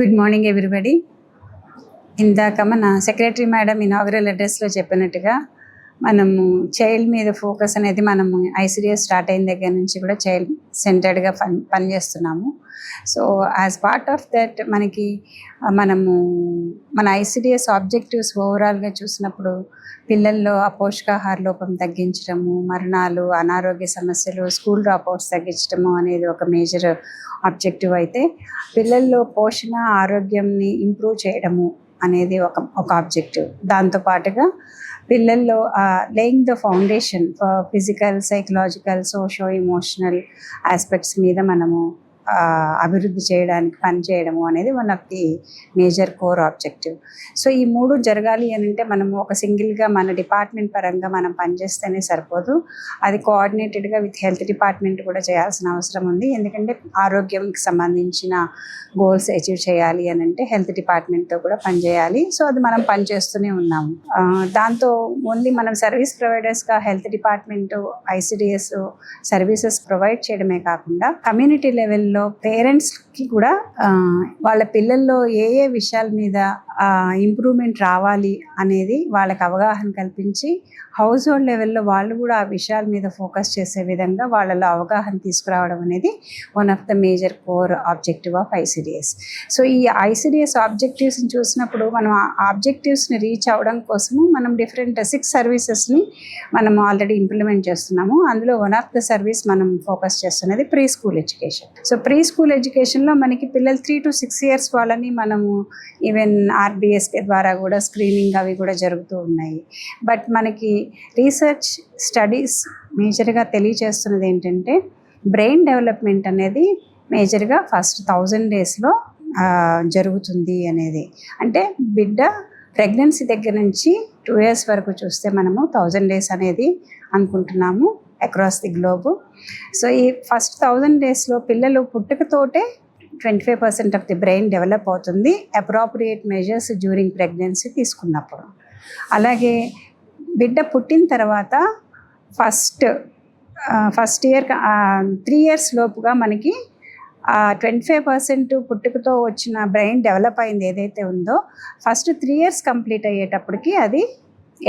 Good morning everybody. ఇందాక మన secretary madam inaugural అడ్రస్లో చెప్పినట్టుగా మనము చైల్డ్ మీద ఫోకస్ అనేది మనము ఐసిడిఎస్ స్టార్ట్ అయిన దగ్గర నుంచి కూడా చైల్డ్ సెంటర్డ్గా పనిచేస్తున్నాము. So as part of that మనము మన ఐసిడిఎస్ ఆబ్జెక్టివ్స్ ఓవరాల్గా చూసినప్పుడు పిల్లల్లో అపోషకాహార లోపం తగ్గించడము, మరణాలు, అనారోగ్య సమస్యలు, స్కూల్ డ్రాప్అవుట్స్ తగ్గించడము అనేది ఒక మేజర్ ఆబ్జెక్టివ్ అయితే, పిల్లల్లో పోషణ ఆరోగ్యంని ఇంప్రూవ్ చేయడము అనేది ఒక ఆబ్జెక్టివ్. దాంతోపాటుగా పిల్లల్లో laying the foundation for physical, psychological, socio emotional aspects మీద మనము అభివృద్ధి చేయడానికి పనిచేయడము అనేది one of the major core objective. So ఈ మూడు జరగాలి అని అంటే మనము ఒక సింగిల్గా మన డిపార్ట్మెంట్ పరంగా మనం పనిచేస్తేనే సరిపోదు, అది కోఆర్డినేటెడ్గా విత్ హెల్త్ డిపార్ట్మెంట్ కూడా చేయాల్సిన అవసరం ఉంది. ఎందుకంటే ఆరోగ్యంకి సంబంధించిన గోల్స్ అచీవ్ చేయాలి అని అంటే హెల్త్ డిపార్ట్మెంట్తో కూడా పనిచేయాలి. సో అది మనం పనిచేస్తూనే ఉన్నాము. దాంతో ఓన్లీ మనం సర్వీస్ ప్రొవైడర్స్గా health department, ICDS services provide చేయడమే కాకుండా కమ్యూనిటీ లెవెల్లో పేరెంట్స్కి కూడా వాళ్ళ పిల్లల్లో ఏ విషయాల మీద ఇంప్రూవ్మెంట్ రావాలి అనేది వాళ్ళకి అవగాహన కల్పించి హౌస్ హోల్డ్ లెవెల్లో వాళ్ళు కూడా ఆ విషయాల మీద ఫోకస్ చేసే విధంగా వాళ్ళలో అవగాహన తీసుకురావడం అనేది one of the major core objective of ICDS. So ఈ ఐసిడిఎస్ ఆబ్జెక్టివ్స్ని చూసినప్పుడు మనం ఆ ఆబ్జెక్టివ్స్ని రీచ్ అవ్వడం కోసము మనం డిఫరెంట్ 6 సర్వీసెస్ని మనం ఆల్రెడీ ఇంప్లిమెంట్ చేస్తున్నాము. అందులో వన్ ఆఫ్ ద సర్వీస్ మనం ఫోకస్ చేస్తున్నది pre school education. So pre school ఎడ్యుకేషన్లో మనకి పిల్లలు 3 to 6 years వాళ్ళని మనము ఈవెన్ ఆర్బిఎస్కే ద్వారా కూడా స్క్రీనింగ్ అవి కూడా జరుగుతూ ఉన్నాయి. బట్ మనకి రీసెర్చ్ స్టడీస్ మేజర్గా తెలియచేస్తున్నది ఏంటంటే బ్రెయిన్ డెవలప్మెంట్ అనేది మేజర్గా ఫస్ట్ 1000 daysలో జరుగుతుంది అనేది. అంటే బిడ్డ ప్రెగ్నెన్సీ దగ్గర నుంచి 2 years వరకు చూస్తే మనము 1000 days అనేది అనుకుంటున్నాము అక్రాస్ ది గ్లోబ్. సో ఈ ఫస్ట్ 1000 daysలో పిల్లలు పుట్టుకతోటే 25% ఆఫ్ ది బ్రెయిన్ డెవలప్ అవుతుంది అప్రోప్రియేట్ మెజర్స్ డ్యూరింగ్ ప్రెగ్నెన్సీ తీసుకున్నప్పుడు. అలాగే బిడ్డ పుట్టిన తర్వాత ఫస్ట్ ఇయర్ 3 years లోపుగా మనకి 25% పుట్టుకతో వచ్చిన బ్రెయిన్ డెవలప్ అయింది ఏదైతే ఉందో ఫస్ట్ 3 years కంప్లీట్ అయ్యేటప్పటికి అది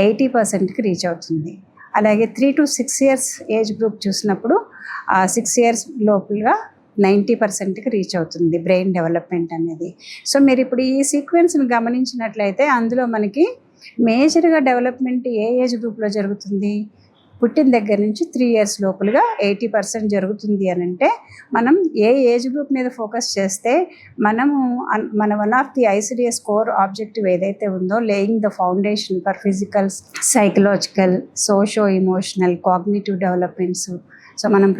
80%కి రీచ్ అవుతుంది. అలాగే 3 to 6 years ఏజ్ గ్రూప్ చూసినప్పుడు 6 years లోపుగా 90%కి రీచ్ అవుతుంది బ్రెయిన్ డెవలప్మెంట్ అనేది. సో మీరు ఇప్పుడు ఈ సీక్వెన్స్ని గమనించినట్లయితే అందులో మనకి మేజర్గా డెవలప్మెంట్ ఏ ఏజ్ గ్రూప్లో జరుగుతుంది? పుట్టిన దగ్గర నుంచి 3 years లోపలుగా 80% జరుగుతుంది అని అంటే మనం ఏ ఏజ్ గ్రూప్ మీద ఫోకస్ చేస్తే మన one of the ICDS core objective ఏదైతే ఉందో laying the foundation for physical, psychological, socio emotional, cognitive developments. So మనము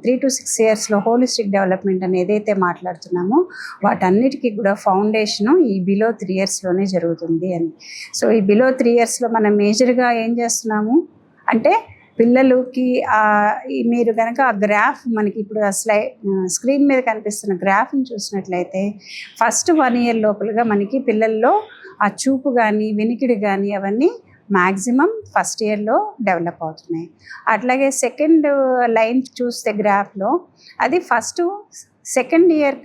3 to 6 yearsలో హోలిస్టిక్ డెవలప్మెంట్ అని ఏదైతే మాట్లాడుతున్నామో వాటన్నిటికీ కూడా ఫౌండేషను ఈ బిలో 3 yearsలోనే జరుగుతుంది అని. సో ఈ బిలో 3 yearsలో మనం మేజర్గా ఏం చేస్తున్నాము అంటే పిల్లలకి మీరు కనుక ఆ గ్రాఫ్ మనకి ఇప్పుడు స్క్రీన్ మీద కనిపిస్తున్న గ్రాఫ్ని చూసినట్లయితే ఫస్ట్ 1 year లోపలుగా మనకి పిల్లల్లో ఆ చూపు కానీ వినికిడి కానీ అవన్నీ మ్యాక్సిమం ఫస్ట్ ఇయర్లో డెవలప్ అవుతున్నాయి. అట్లాగే సెకండ్ లైన్ చూస్తే గ్రాఫ్లో అది సెకండ్ ఇయర్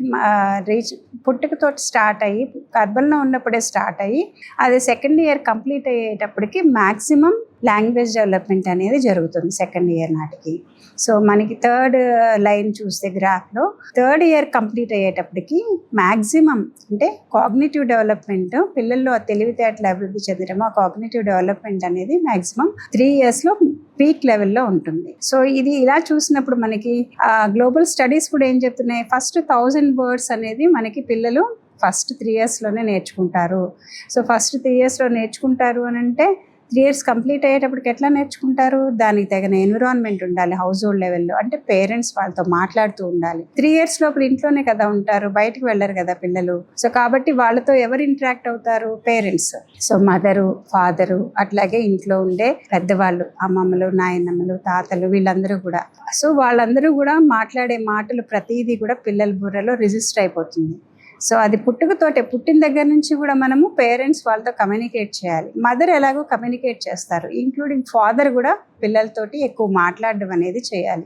రీచ్ పుట్టుకతో స్టార్ట్ అయ్యి గర్భంలో ఉన్నప్పుడే స్టార్ట్ అయ్యి అది సెకండ్ ఇయర్ కంప్లీట్ అయ్యేటప్పటికి మ్యాక్సిమం లాంగ్వేజ్ డెవలప్మెంట్ అనేది జరుగుతుంది సెకండ్ ఇయర్ నాటికి. సో మనకి థర్డ్ లైన్ చూస్తే గ్రాఫ్లో థర్డ్ ఇయర్ కంప్లీట్ అయ్యేటప్పటికి మ్యాక్సిమం అంటే కాగ్నిటివ్ డెవలప్మెంట్ పిల్లల్లో తెలివితేటలు అభివృద్ధి చెందడం, ఆ కాగ్నిటివ్ డెవలప్మెంట్ అనేది మ్యాక్సిమం 3 yearsలో పీక్ లెవెల్లో ఉంటుంది. సో ఇది ఇలా చూసినప్పుడు మనకి గ్లోబల్ స్టడీస్ కూడా ఏం చెప్తున్నాయి, ఫస్ట్ 1000 words అనేది మనకి పిల్లలు ఫస్ట్ 3 yearsలోనే నేర్చుకుంటారు. సో ఫస్ట్ 3 yearsలో నేర్చుకుంటారు అని అంటే 3 years కంప్లీట్ అయ్యేటప్పటికి ఎట్లా నేర్చుకుంటారు? దానికి తగిన ఎన్విరాన్మెంట్ ఉండాలి హౌస్ హోల్డ్ లెవెల్లో. అంటే పేరెంట్స్ వాళ్ళతో మాట్లాడుతూ ఉండాలి. 3 years లోపల ఇంట్లోనే కదా ఉంటారు, బయటకు వెళ్ళరు కదా పిల్లలు. సో కాబట్టి వాళ్ళతో ఎవరు ఇంటరాక్ట్ అవుతారు? పేరెంట్స్. సో మదరు, ఫాదరు, అట్లాగే ఇంట్లో ఉండే పెద్దవాళ్ళు, అమ్మమ్మలు, నాయనమ్మలు, తాతలు, వీళ్ళందరూ కూడా. సో వాళ్ళందరూ కూడా మాట్లాడే మాటలు ప్రతిదీ కూడా పిల్లల బుర్రలో రిజిస్టర్ అయిపోతుంది. సో అది పుట్టిన దగ్గర నుంచి కూడా మనము పేరెంట్స్ వాళ్ళతో కమ్యూనికేట్ చేయాలి. మదర్ ఎలాగో కమ్యూనికేట్ చేస్తారు, ఇంక్లూడింగ్ ఫాదర్ కూడా పిల్లలతోటి ఎక్కువ మాట్లాడడం అనేది చేయాలి.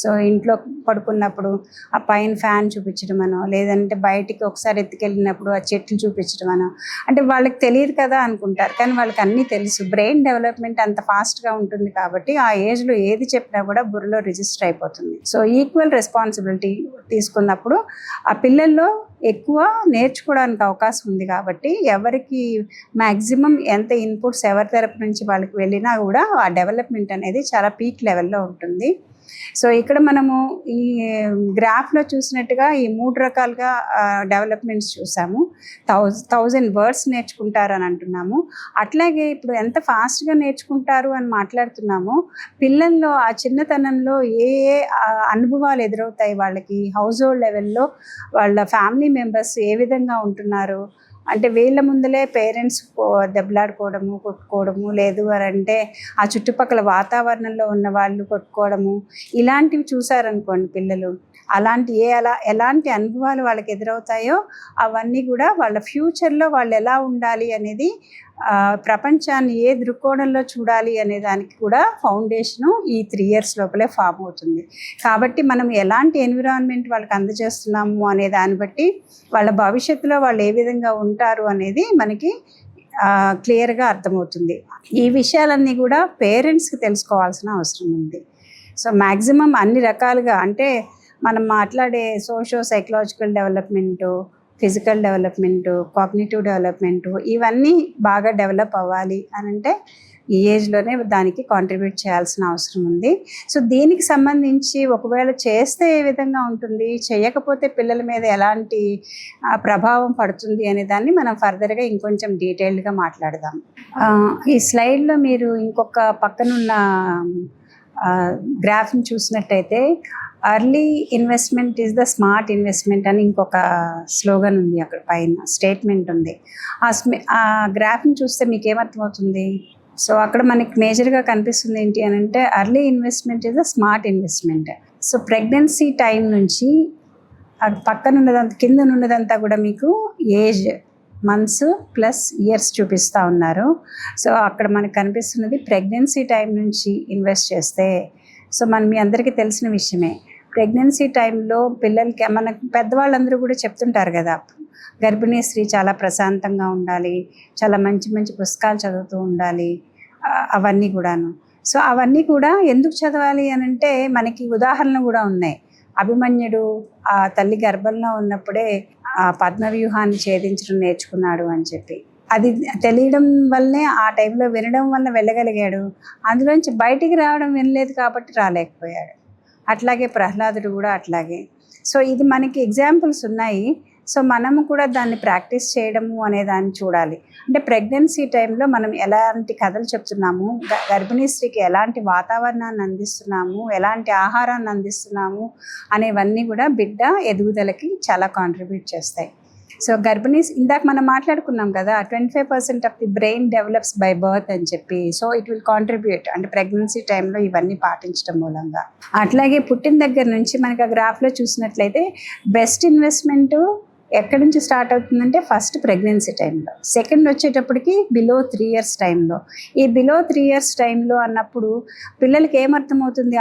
సో ఇంట్లో పడుకున్నప్పుడు ఆ పైన ఫ్యాన్ చూపించడమనో, లేదంటే బయటికి ఒకసారి ఎత్తుకెళ్ళినప్పుడు ఆ చెట్లు చూపించడమనో, అంటే వాళ్ళకి తెలియదు కదా అనుకుంటారు, కానీ వాళ్ళకి అన్నీ తెలుసు. బ్రెయిన్ డెవలప్మెంట్ అంత ఫాస్ట్గా ఉంటుంది కాబట్టి ఆ ఏజ్లో ఏది చెప్పినా కూడా బుర్రలో రిజిస్టర్ అయిపోతుంది. సో ఈక్వల్ రెస్పాన్సిబిలిటీ తీసుకున్నప్పుడు ఆ పిల్లల్లో ఎక్కువ నేర్చుకోవడానికి అవకాశం ఉంది. కాబట్టి ఎవరికి మ్యాక్సిమం ఎంత ఇన్పుట్స్ ఎవరి తరపు నుంచి వాళ్ళకి వెళ్ళినా కూడా ఆ డెవలప్మెంట్ అనేది చాలా పీక్ లెవెల్లో ఉంటుంది. సో ఇక్కడ మనము ఈ గ్రాఫ్లో చూసినట్టుగా ఈ 3 రకాలుగా డెవలప్మెంట్స్ చూసాము. 1000 వర్డ్స్ నేర్చుకుంటారు అని అంటున్నాము. అట్లాగే ఇప్పుడు ఎంత ఫాస్ట్గా నేర్చుకుంటారు అని మాట్లాడుతున్నాము. పిల్లల్లో ఆ చిన్నతనంలో ఏ ఏ అనుభవాలు ఎదురవుతాయి వాళ్ళకి, హౌస్ హోల్డ్ లెవెల్లో వాళ్ళ ఫ్యామిలీ మెంబర్స్ ఏ విధంగా ఉంటున్నారు, అంటే వీళ్ళ ముందలే పేరెంట్స్ దెబ్బలాడుకోవడము, కొట్టుకోవడము, లేదు అని అంటే ఆ చుట్టుపక్కల వాతావరణంలో ఉన్న వాళ్ళు కొట్టుకోవడము, ఇలాంటివి చూసారనుకోండి పిల్లలు, ఎలాంటి అనుభవాలు వాళ్ళకి ఎదురవుతాయో అవన్నీ కూడా వాళ్ళ ఫ్యూచర్లో వాళ్ళు ఎలా ఉండాలి అనేది, ప్రపంచాన్ని ఏ దృక్కోణంలో చూడాలి అనే దానికి కూడా ఫౌండేషను ఈ 3 years లోపలే ఫామ్ అవుతుంది. కాబట్టి మనం ఎలాంటి ఎన్విరాన్మెంట్ వాళ్ళకి అందజేస్తున్నాము అనే దాన్ని బట్టి వాళ్ళ భవిష్యత్తులో వాళ్ళు ఏ విధంగా ఉంటారు అనేది మనకి క్లియర్గా అర్థమవుతుంది. ఈ విషయాలన్నీ కూడా పేరెంట్స్కి తెలుసుకోవాల్సిన అవసరం ఉంది. సో మ్యాక్సిమం అన్ని రకాలుగా, అంటే మనం మాట్లాడే psychological development, physical development, cognitive development, ఇవన్నీ బాగా డెవలప్ అవ్వాలి అని అంటే ఈ ఏజ్లోనే దానికి కాంట్రిబ్యూట్ చేయాల్సిన అవసరం ఉంది. సో దీనికి సంబంధించి ఒకవేళ చేస్తే ఏ విధంగా ఉంటుంది, చేయకపోతే పిల్లల మీద ఎలాంటి ప్రభావం పడుతుంది అనే దాన్ని మనం ఫర్దర్గా ఇంకొంచెం డీటెయిల్డ్గా మాట్లాడదాం. ఈ స్లైడ్లో మీరు ఇంకొక పక్కనున్న గ్రాఫ్ని చూసినట్టయితే early investment is the smart investment అని ఇంకొక స్లోగన్ ఉంది, అక్కడ పైన స్టేట్మెంట్ ఉంది. ఆ గ్రాఫ్ని చూస్తే మీకు ఏమర్థమవుతుంది? సో అక్కడ మనకి మేజర్గా కనిపిస్తుంది ఏంటి అని అంటే early investment is the smart investment. So pregnancy time నుంచి పక్కన ఉన్నదంతా, కింద ఉన్నదంతా కూడా మీకు ఏజ్, మంత్స్ ప్లస్ ఇయర్స్ చూపిస్తూ ఉన్నారు. సో అక్కడ మనకు కనిపిస్తున్నది ప్రెగ్నెన్సీ టైం నుంచి ఇన్వెస్ట్ చేస్తే. సో మీ అందరికీ తెలిసిన విషయమే, ప్రెగ్నెన్సీ టైంలో పిల్లలకి మనకు పెద్దవాళ్ళందరూ కూడా చెప్తుంటారు కదా, గర్భిణీ స్త్రీ చాలా ప్రశాంతంగా ఉండాలి, చాలా మంచి మంచి పుస్తకాలు చదువుతూ ఉండాలి, అవన్నీ కూడాను. సో అవన్నీ కూడా ఎందుకు చదవాలి అని అంటే మనకి ఉదాహరణలు కూడా ఉన్నాయి. అభిమన్యుడు ఆ తల్లి గర్భంలో ఉన్నప్పుడే ఆ పద్మవ్యూహాన్ని ఛేదించడం నేర్చుకున్నాడు అని చెప్పి, అది తెలియడం వల్లనే ఆ టైంలో వినడం వల్ల వెళ్ళగలిగాడు. అందులోంచి బయటికి రావడం వినలేదు కాబట్టి రాలేకపోయాడు. అట్లాగే ప్రహ్లాదుడు కూడా అట్లాగే. సో ఇది మనకి ఎగ్జాంపుల్స్ ఉన్నాయి. సో మనము కూడా దాన్ని ప్రాక్టీస్ చేయడము అనే దాన్ని చూడాలి. అంటే ప్రెగ్నెన్సీ టైంలో మనం ఎలాంటి కథలు చెప్తున్నాము, గర్భిణీ స్త్రీకి ఎలాంటి వాతావరణాన్ని అందిస్తున్నాము, ఎలాంటి ఆహారాన్ని అందిస్తున్నాము అనేవన్నీ కూడా బిడ్డ ఎదుగుదలకి చాలా కాంట్రిబ్యూట్ చేస్తాయి. సో ఇందాక మనం మాట్లాడుకున్నాం కదా, 25% of the brain develops by birth అని చెప్పి. సో ఇట్ విల్ కాంట్రిబ్యూట్, అంటే ప్రెగ్నెన్సీ టైంలో ఇవన్నీ పాటించడం మూలంగా. అట్లాగే పుట్టిన దగ్గర నుంచి మనకి ఆ గ్రాఫ్లో చూసినట్లయితే బెస్ట్ ఇన్వెస్ట్మెంట్ ఎక్కడి నుంచి స్టార్ట్ అవుతుందంటే ఫస్ట్ ప్రెగ్నెన్సీ టైంలో, సెకండ్ వచ్చేటప్పటికి బిలో 3 years టైంలో. ఈ బిలో 3 years టైంలో అన్నప్పుడు పిల్లలకి ఏమర్థమవుతుంది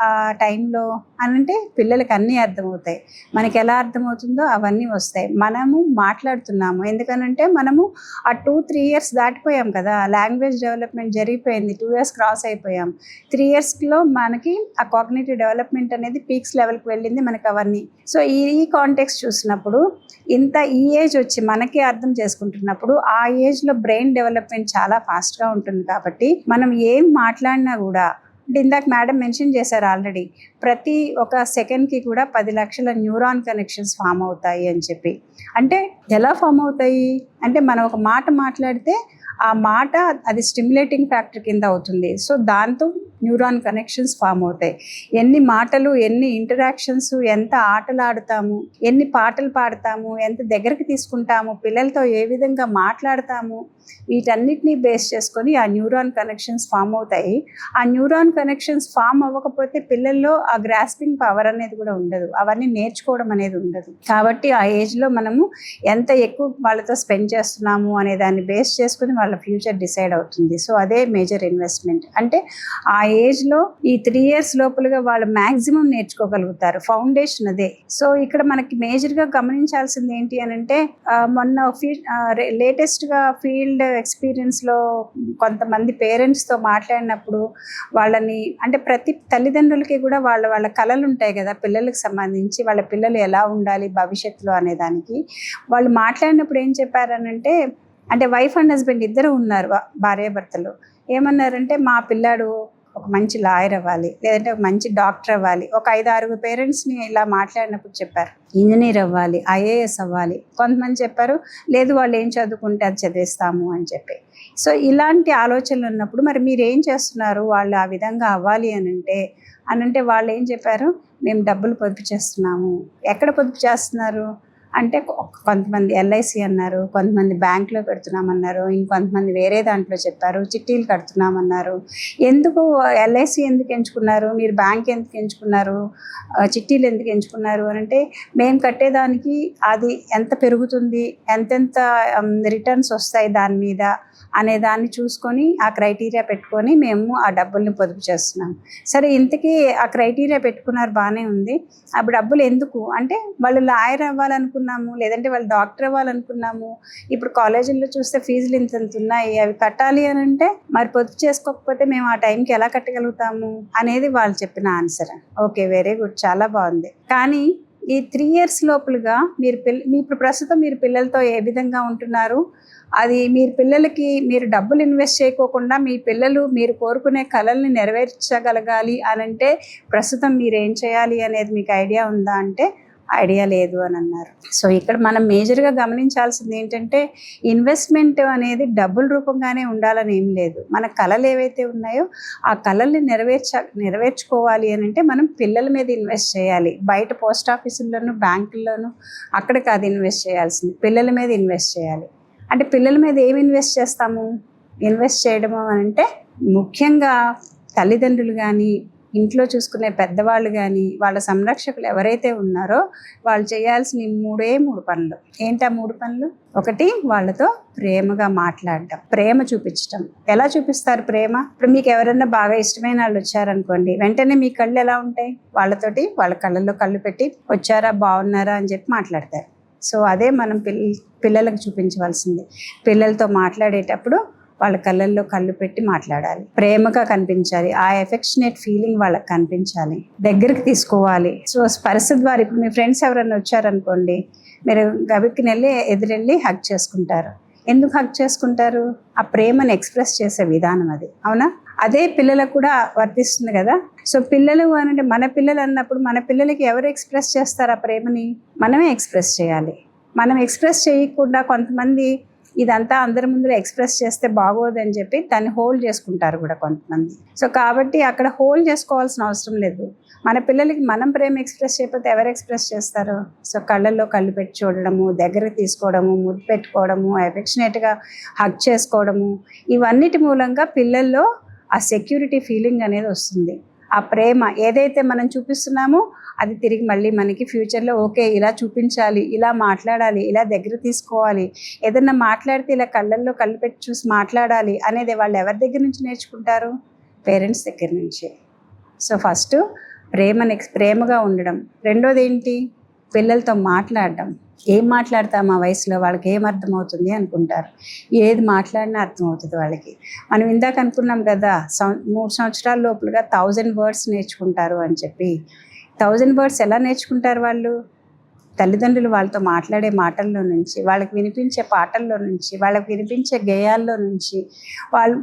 ఆ టైంలో అని అంటే పిల్లలకి అన్నీ అర్థమవుతాయి. మనకి ఎలా అర్థమవుతుందో అవన్నీ వస్తాయి. మనము మాట్లాడుతున్నాము ఎందుకనంటే మనము ఆ 2-3 years దాటిపోయాం కదా, లాంగ్వేజ్ డెవలప్మెంట్ జరిగిపోయింది, 2 years క్రాస్ అయిపోయాం. 3 yearsలో మనకి ఆ కాగ్నిటివ్ డెవలప్మెంట్ అనేది పీక్స్ లెవెల్కి వెళ్ళింది మనకి అవన్నీ. సో ఈ కాంటెక్స్ట్ చూసినప్పుడు ఈ ఏజ్ వచ్చి మనకి అర్థం చేసుకుంటున్నప్పుడు ఆ ఏజ్లో బ్రెయిన్ డెవలప్మెంట్ చాలా ఫాస్ట్గా ఉంటుంది. కాబట్టి మనం ఏం మాట్లాడినా కూడా, అంటే ఇందాక మేడం మెన్షన్ చేశారు ఆల్రెడీ, ప్రతి ఒక సెకండ్కి కూడా 10 లక్షల న్యూరాన్ కనెక్షన్స్ ఫామ్ అవుతాయి అని చెప్పి. అంటే ఎలా ఫామ్ అవుతాయి అంటే మనం ఒక మాట మాట్లాడితే ఆ మాట అది స్టిమ్యులేటింగ్ ఫ్యాక్టర్ కింద అవుతుంది. సో దాంతో న్యూరాన్ కనెక్షన్స్ ఫామ్ అవుతాయి. ఎన్ని మాటలు, ఎన్ని ఇంటరాక్షన్స్, ఎంత ఆటలు ఆడుతాము, ఎన్ని పాటలు పాడతాము, ఎంత దగ్గరికి తీసుకుంటాము, పిల్లలతో ఏ విధంగా మాట్లాడతాము, వీటన్నిటిని బేస్ చేసుకొని ఆ న్యూరాన్ కనెక్షన్స్ ఫామ్ అవుతాయి. ఆ న్యూరాన్ కనెక్షన్స్ ఫామ్ అవ్వకపోతే పిల్లల్లో ఆ గ్రాస్పింగ్ పవర్ అనేది కూడా ఉండదు, అవన్నీ నేర్చుకోవడం అనేది ఉండదు. కాబట్టి ఆ ఏజ్లో మనము ఎంత ఎక్కువ వాళ్ళతో స్పెండ్ చేస్తున్నాము అనే దాన్ని బేస్ చేసుకుని వాళ్ళ ఫ్యూచర్ డిసైడ్ అవుతుంది. సో అదే మేజర్ ఇన్వెస్ట్మెంట్. అంటే ఆ ఏజ్లో ఈ 3 years లోపలగా వాళ్ళు మ్యాక్సిమం నేర్చుకోగలుగుతారు, ఫౌండేషన్ అదే. సో ఇక్కడ మనకి మేజర్గా గమనించాల్సింది ఏంటి అని అంటే మొన్న లేటెస్ట్గా ఫీల్డ్ ఎక్స్పీరియన్స్లో కొంతమంది పేరెంట్స్తో మాట్లాడినప్పుడు వాళ్ళని అంటే ప్రతి తల్లిదండ్రులకి కూడా వాళ్ళ కళలు ఉంటాయి కదా పిల్లలకు సంబంధించి, వాళ్ళ పిల్లలు ఎలా ఉండాలి భవిష్యత్తులో అనే దానికి వాళ్ళు మాట్లాడినప్పుడు ఏం చెప్పారనంటే, అంటే వైఫ్ అండ్ హస్బెండ్ ఇద్దరు ఉన్నారు, భార్యాభర్తలు. ఏమన్నారంటే మా పిల్లాడు ఒక మంచి లాయర్ అవ్వాలి, లేదంటే ఒక మంచి డాక్టర్ అవ్వాలి. ఒక 5-6 పేరెంట్స్ని ఇలా మాట్లాడినప్పుడు చెప్పారు ఇంజనీర్ అవ్వాలి, ఐఏఎస్ అవ్వాలి. కొంతమంది చెప్పారు లేదు వాళ్ళు ఏం చదువుకుంటే అది చదివిస్తాము అని చెప్పి. సో ఇలాంటి ఆలోచనలు ఉన్నప్పుడు మరి మీరు ఏం చేస్తున్నారు వాళ్ళు ఆ విధంగా అవ్వాలి అనంటే వాళ్ళు ఏం చెప్పారు, మేము డబ్బులు పొదుపు చేస్తున్నాము. ఎక్కడ పొదుపు చేస్తున్నారు అంటే కొంతమంది ఎల్ఐసి అన్నారు, కొంతమంది బ్యాంక్లో పెడుతున్నామన్నారు, ఇంకొంతమంది వేరే దాంట్లో చెప్పారు చిట్టీలు కడుతున్నామన్నారు. ఎందుకు ఎల్ఐసి ఎందుకు ఎంచుకున్నారు, మీరు బ్యాంక్ ఎందుకు ఎంచుకున్నారు, చిట్టీలు ఎందుకు ఎంచుకున్నారు అంటే మేము కట్టేదానికి అది ఎంత పెరుగుతుంది, ఎంతెంత రిటర్న్స్ వస్తాయి దాని మీద అనే దాన్ని చూసుకొని ఆ క్రైటీరియా పెట్టుకొని మేము ఆ డబ్బుల్ని పొదుపు చేస్తున్నాం. సరే ఇంతకీ ఆ క్రైటీరియా పెట్టుకున్నారు బాగానే ఉంది, అప్పుడు డబ్బులు ఎందుకు అంటే వాళ్ళు లాయర్ అవ్వాలనుకున్నాము, లేదంటే వాళ్ళు డాక్టర్ అవ్వాలనుకున్నాము. ఇప్పుడు కాలేజీల్లో చూస్తే ఫీజులు ఇంత ఉన్నాయి, అవి కట్టాలి అని అంటే మరి పొదుపు చేసుకోకపోతే మేము ఆ టైంకి ఎలా కట్టగలుగుతాము అనేది వాళ్ళు చెప్పిన ఆన్సర్. ఓకే, వెరీ గుడ్, చాలా బాగుంది. కానీ ఈ 3 years లోపలుగా మీరు ప్రస్తుతం మీరు పిల్లలతో ఏ విధంగా ఉంటున్నారు, అది మీరు పిల్లలకి మీరు డబ్బులు ఇన్వెస్ట్ చేయకోకుండా మీ పిల్లలు మీరు కోరుకునే కలల్ని నెరవేర్చగలగాలి అనంటే ప్రస్తుతం మీరు ఏం చేయాలి అనేది మీకు ఐడియా ఉందా అంటే ఐడియా లేదు అని అన్నారు. సో ఇక్కడ మనం మేజర్గా గమనించాల్సింది ఏంటంటే ఇన్వెస్ట్మెంట్ అనేది డబ్బుల రూపంగానే ఉండాలని ఏం లేదు. మన కళలు ఏవైతే ఉన్నాయో ఆ కళల్ని నెరవేర్చుకోవాలి అని అంటే మనం పిల్లల మీద ఇన్వెస్ట్ చేయాలి. బయట పోస్ట్ ఆఫీసుల్లోనూ బ్యాంకుల్లోనూ అక్కడ కాదు ఇన్వెస్ట్ చేయాల్సింది, పిల్లల మీద ఇన్వెస్ట్ చేయాలి. అంటే పిల్లల మీద ఏమి ఇన్వెస్ట్ చేస్తాము, ఇన్వెస్ట్ చేయడము అని అంటే ముఖ్యంగా తల్లిదండ్రులు కానీ ఇంట్లో చూసుకునే పెద్దవాళ్ళు కానీ వాళ్ళ సంరక్షకులు ఎవరైతే ఉన్నారో వాళ్ళు చేయాల్సిన 3 పనులు. ఏంటి ఆ 3 పనులు? ఒకటి, వాళ్ళతో ప్రేమగా మాట్లాడడం, ప్రేమ చూపించడం. ఎలా చూపిస్తారు ప్రేమ? ఇప్పుడు మీకు ఎవరైనా బాగా ఇష్టమైన వాళ్ళు వచ్చారనుకోండి, వెంటనే మీ కళ్ళు ఎలా ఉంటాయి, వాళ్ళతోటి వాళ్ళ కళ్ళల్లో కళ్ళు పెట్టి వచ్చారా బాగున్నారా అని చెప్పి మాట్లాడతారు. సో అదే మనం పిల్లలకు చూపించవలసింది. పిల్లలతో మాట్లాడేటప్పుడు వాళ్ళ కళ్ళల్లో కళ్ళు పెట్టి మాట్లాడాలి, ప్రేమగా కనిపించాలి, ఆ ఎఫెక్షనేట్ ఫీలింగ్ వాళ్ళకి కనిపించాలి, దగ్గరికి తీసుకోవాలి. సో స్పర్శ ద్వారా ఇప్పుడు మీ ఫ్రెండ్స్ ఎవరైనా వచ్చారనుకోండి, మీరు గబిక్కి ఎదురెళ్ళి హగ్ చేసుకుంటారు. ఎందుకు హగ్ చేసుకుంటారు? ఆ ప్రేమను ఎక్స్ప్రెస్ చేసే విధానం అది, అవునా? అదే పిల్లలకు కూడా వర్తిస్తుంది కదా. సో పిల్లలు అంటే మన పిల్లలు అన్నప్పుడు మన పిల్లలకి ఎవరు ఎక్స్ప్రెస్ చేస్తారు ఆ ప్రేమని? మనమే ఎక్స్ప్రెస్ చేయాలి. మనం ఎక్స్ప్రెస్ చేయకుండా కొంతమంది ఇదంతా అందరి ముందు ఎక్స్ప్రెస్ చేస్తే బాగోదని చెప్పి దాన్ని హోల్డ్ చేసుకుంటారు కూడా కొంతమంది. సో కాబట్టి అక్కడ హోల్డ్ చేసుకోవాల్సిన అవసరం లేదు. మన పిల్లలకి మనం ప్రేమ ఎక్స్ప్రెస్ చేయకపోతే ఎవరు ఎక్స్ప్రెస్ చేస్తారు? సో కళ్ళల్లో కళ్ళు పెట్టి చూడడము, దగ్గరికి తీసుకోవడము, ముద్దు పెట్టుకోవడము, ఎఫెక్షనేట్గా హగ్ చేసుకోవడము, ఇవన్నిటి మూలంగా పిల్లల్లో ఆ సెక్యూరిటీ ఫీలింగ్ అనేది వస్తుంది. ఆ ప్రేమ ఏదైతే మనం చూపిస్తున్నామో అది తిరిగి మళ్ళీ మనకి ఫ్యూచర్లో ఓకే ఇలా చూపించాలి, ఇలా మాట్లాడాలి, ఇలా దగ్గర తీసుకోవాలి, ఏదన్నా మాట్లాడితే ఇలా కళ్ళల్లో కళ్ళు పెట్టి చూసి మాట్లాడాలి అనేది వాళ్ళు ఎవరి దగ్గర నుంచి నేర్చుకుంటారు? పేరెంట్స్ దగ్గర నుంచి. సో ఫస్ట్ ప్రేమగా ఉండడం. రెండోది ఏంటి? పిల్లలతో మాట్లాడడం. ఏం మాట్లాడతాం ఆ వయసులో, వాళ్ళకి ఏం అర్థమవుతుంది అనుకుంటారు. ఏది మాట్లాడినా అర్థమవుతుంది వాళ్ళకి. మనం ఇందాక అనుకున్నాం కదా 3 సంవత్సరాల లోపలుగా 1000 words నేర్చుకుంటారు అని చెప్పి. 1000 words ఎలా నేర్చుకుంటారు వాళ్ళు? తల్లిదండ్రులు వాళ్ళతో మాట్లాడే మాటల్లో నుంచి, వాళ్ళకి వినిపించే పాటల్లో నుంచి, వాళ్ళకి వినిపించే గేయాల్లో నుంచి,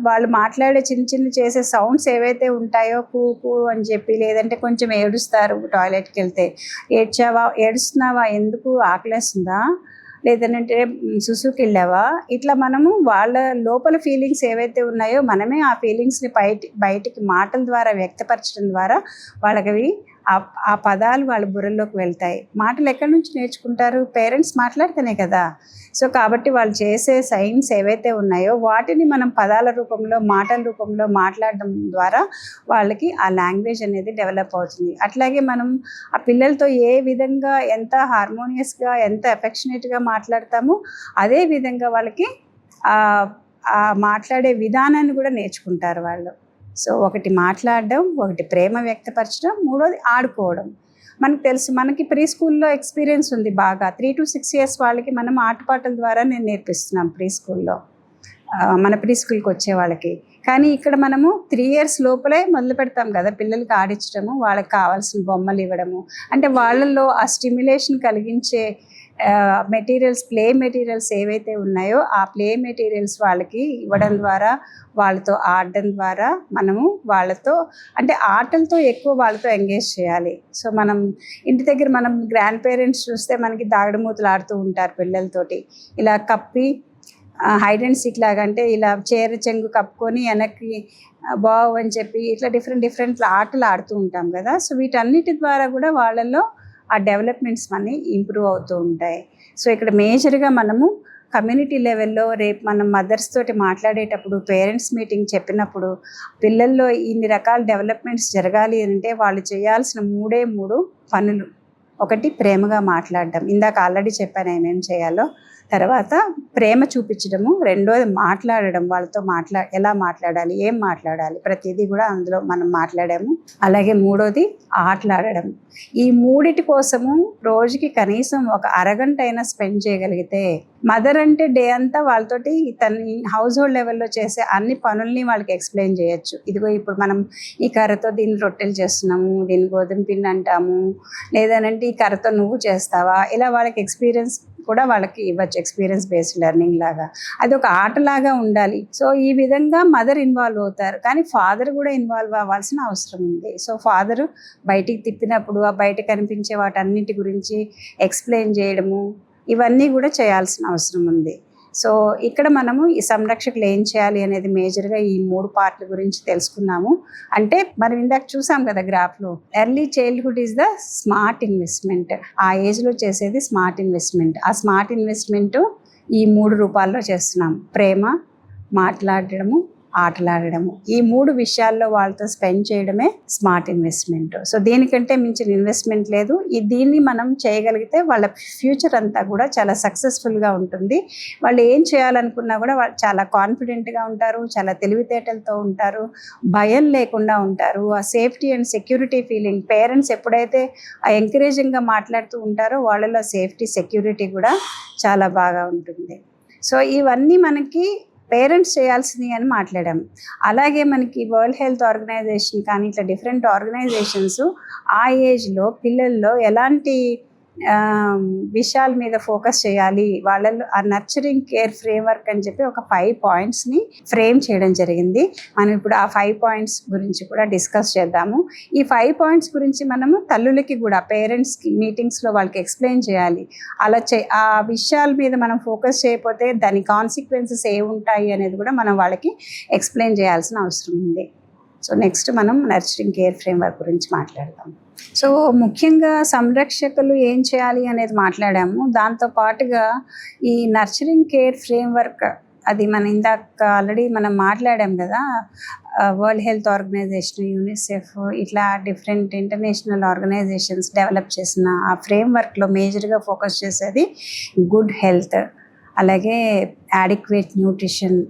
వాళ్ళు మాట్లాడే చిన్న చేసే సౌండ్స్ ఏవైతే ఉంటాయో కూ కూ అని చెప్పి, లేదంటే కొంచెం ఏడుస్తారు టాయిలెట్కి వెళ్తే, ఏడుస్తున్నావా, ఎందుకు ఆకలేస్తుందా, లేదంటే సుసుకి వెళ్ళావా, ఇట్లా మనము వాళ్ళ లోపల ఫీలింగ్స్ ఏవైతే ఉన్నాయో మనమే ఆ ఫీలింగ్స్ని బయటికి మాటల ద్వారా వ్యక్తపరచడం ద్వారా వాళ్ళకి ఆ పదాలు వాళ్ళ బుర్రలోకి వెళ్తాయి. మాటలు ఎక్కడి నుంచి నేర్చుకుంటారు? పేరెంట్స్ మాట్లాడితేనే కదా. సో కాబట్టి వాళ్ళు చేసే సైన్స్ ఏవైతే ఉన్నాయో వాటిని మనం పదాల రూపంలో మాటల రూపంలో మాట్లాడడం ద్వారా వాళ్ళకి ఆ లాంగ్వేజ్ అనేది డెవలప్ అవుతుంది. అట్లాగే మనం ఆ పిల్లలతో ఏ విధంగా ఎంత హార్మోనియస్గా ఎంత ఎఫెక్షనేట్గా మాట్లాడతామో అదే విధంగా వాళ్ళకి ఆ మాట్లాడే విధానాన్ని కూడా నేర్చుకుంటారు వాళ్ళు. సో ఒకటి మాట్లాడడం, ఒకటి ప్రేమ వ్యక్తపరచడం, మూడోది ఆడుకోవడం. మనకు తెలుసు, మనకి ప్రీ స్కూల్లో ఎక్స్పీరియన్స్ ఉంది బాగా. 3 to 6 years వాళ్ళకి మనం ఆటపాటల ద్వారా నేను నేర్పిస్తున్నాం ప్రీ స్కూల్లో, మన ప్రీ స్కూల్కి వచ్చే వాళ్ళకి. కానీ ఇక్కడ మనము 3 years లోపలే మొదలు పెడతాం కదా పిల్లలకి ఆడించడము, వాళ్ళకి కావాల్సిన బొమ్మలు ఇవ్వడము. అంటే వాళ్ళల్లో ఆ స్టిమ్యులేషన్ కలిగించే మెటీరియల్స్, ప్లే మెటీరియల్స్ ఏవైతే ఉన్నాయో ఆ ప్లే మెటీరియల్స్ వాళ్ళకి ఇవ్వడం ద్వారా, వాళ్ళతో ఆడడం ద్వారా మనము వాళ్ళతో అంటే ఆటలతో ఎక్కువ వాళ్ళతో ఎంగేజ్ చేయాలి. సో మనం ఇంటి దగ్గర మనం గ్రాండ్ పేరెంట్స్ చూస్తే మనకి దాగుడుమూతలు ఆడుతూ ఉంటారు పిల్లలతోటి. ఇలా కప్పి హైడ్ అండ్ సీక్ లాగా, అంటే ఇలా చీర చెంగు కప్పుకొని వెనక్కి బావ్ అని చెప్పి ఇట్లా డిఫరెంట్ ఆటలు ఆడుతూ ఉంటాం కదా. సో వీటన్నిటి ద్వారా కూడా వాళ్ళల్లో ఆ డెవలప్మెంట్స్ అన్నీ ఇంప్రూవ్ అవుతూ ఉంటాయి. సో ఇక్కడ మేజర్గా మనము కమ్యూనిటీ లెవెల్లో రేపు మనం మదర్స్ తోటి మాట్లాడేటప్పుడు, పేరెంట్స్ మీటింగ్ చెప్పినప్పుడు పిల్లల్లో ఇన్ని రకాల డెవలప్మెంట్స్ జరగాలి అంటే వాళ్ళు చేయాల్సిన 3 పనులు. ఒకటి ప్రేమగా మాట్లాడడం, ఇందాక ఆల్రెడీ చెప్పాను ఏమేం చేయాలో. తర్వాత ప్రేమ చూపించడము. రెండోది మాట్లాడడం, వాళ్ళతో ఎలా మాట్లాడాలి, ఏం మాట్లాడాలి, ప్రతిదీ కూడా అందులో మనం మాట్లాడాము. అలాగే మూడోది ఆటలాడడం. ఈ మూడిటి కోసము రోజుకి కనీసం ఒక అరగంట అయినా స్పెండ్ చేయగలిగితే, మదర్ అంటే డే అంతా వాళ్ళతోటి తన హౌస్ హోల్డ్ లెవెల్లో చేసే అన్ని పనుల్ని వాళ్ళకి ఎక్స్ప్లెయిన్ చేయొచ్చు. ఇదిగో ఇప్పుడు మనం ఈ కర్రతో దీన్ని రొట్టెలు చేస్తున్నాము, దీన్ని గోధుమ పిండి అంటాము, లేదనంటే ఈ కర్రతో నువ్వు చేస్తావా, ఇలా వాళ్ళకి ఎక్స్పీరియన్స్ కూడా వాళ్ళకి ఇవ్వచ్చు, ఎక్స్పీరియన్స్ బేస్డ్ లెర్నింగ్ లాగా. అది ఒక ఆటలాగా ఉండాలి. సో ఈ విధంగా మదర్ ఇన్వాల్వ్ అవుతారు, కానీ ఫాదర్ కూడా ఇన్వాల్వ్ అవ్వాల్సిన అవసరం ఉంది. సో ఫాదరు బయటికి తిప్పినప్పుడు ఆ బయట కనిపించే వాటన్నిటి గురించి ఎక్స్ప్లెయిన్ చేయడము, ఇవన్నీ కూడా చేయాల్సిన అవసరం ఉంది. సో ఇక్కడ మనము ఈ సంరక్షకులు ఏం చేయాలి అనేది మేజర్గా ఈ 3 పార్ట్ల గురించి తెలుసుకున్నాము. అంటే మనం ఇందాక చూసాం కదా గ్రాఫ్లో, early childhood is the smart investment. ఆ ఏజ్లో చేసేది స్మార్ట్ ఇన్వెస్ట్మెంట్. ఆ స్మార్ట్ ఇన్వెస్ట్మెంట్ ఈ 3 రూపాల్లో చేస్తున్నాం. ప్రేమ, మాట్లాడడము, ఆటలాడడము. ఈ 3 విషయాల్లో వాళ్ళతో స్పెండ్ చేయడమే స్మార్ట్ ఇన్వెస్ట్మెంట్. సో దీనికంటే మించిన ఇన్వెస్ట్మెంట్ లేదు. దీన్ని మనం చేయగలిగితే వాళ్ళ ఫ్యూచర్ అంతా కూడా చాలా సక్సెస్ఫుల్గా ఉంటుంది. వాళ్ళు ఏం చేయాలనుకున్నా కూడా వాళ్ళు చాలా కాన్ఫిడెంట్గా ఉంటారు, చాలా తెలివితేటలతో ఉంటారు, భయం లేకుండా ఉంటారు. ఆ safety and security feeling, parents ఎప్పుడైతే ఆ ఎంకరేజింగ్గా మాట్లాడుతూ ఉంటారో వాళ్ళలో సేఫ్టీ, సెక్యూరిటీ కూడా చాలా బాగా ఉంటుంది. సో ఇవన్నీ మనకి పేరెంట్స్ చేయాల్సింది అని మాట్లాడాం. అలాగే మనకి వరల్డ్ హెల్త్ ఆర్గనైజేషన్ కానీ ఇట్లా డిఫరెంట్ ఆర్గనైజేషన్స్ ఆ ఏజ్లో పిల్లల్లో ఎలాంటి విషయాల మీద ఫోకస్ చేయాలి, వాళ్ళలో ఆ నర్చరింగ్ కేర్ ఫ్రేమ్వర్క్ అని చెప్పి ఒక 5 pointsని ఫ్రేమ్ చేయడం జరిగింది. మనం ఇప్పుడు ఆ 5 points గురించి కూడా డిస్కస్ చేద్దాము. ఈ 5 points గురించి మనము తల్లులకి కూడా పేరెంట్స్కి మీటింగ్స్లో వాళ్ళకి ఎక్స్ప్లెయిన్ చేయాలి. అలా ఆ విషయాల మీద మనం ఫోకస్ చేయకపోతే దాని కాన్సిక్వెన్సెస్ ఏముంటాయి అనేది కూడా మనం వాళ్ళకి ఎక్స్ప్లెయిన్ చేయాల్సిన అవసరం ఉంది. సో నెక్స్ట్ మనం నర్చరింగ్ కేర్ ఫ్రేమ్వర్క్ గురించి మాట్లాడదాం. సో ముఖ్యంగా సంరక్షకులు ఏం చేయాలి అనేది మాట్లాడాము. దాంతో పాటుగా ఈ నర్చరింగ్ కేర్ ఫ్రేమ్వర్క్, అది మనం ఇందాక ఆల్రెడీ మనం మాట్లాడాం కదా, వరల్డ్ హెల్త్ ఆర్గనైజేషన్, యూనిసెఫ్ ఇట్లా డిఫరెంట్ ఇంటర్నేషనల్ ఆర్గనైజేషన్స్ డెవలప్ చేసిన ఆ ఫ్రేమ్వర్క్లో మేజర్గా ఫోకస్ చేసేది గుడ్ హెల్త్, అలాగే adequate nutrition,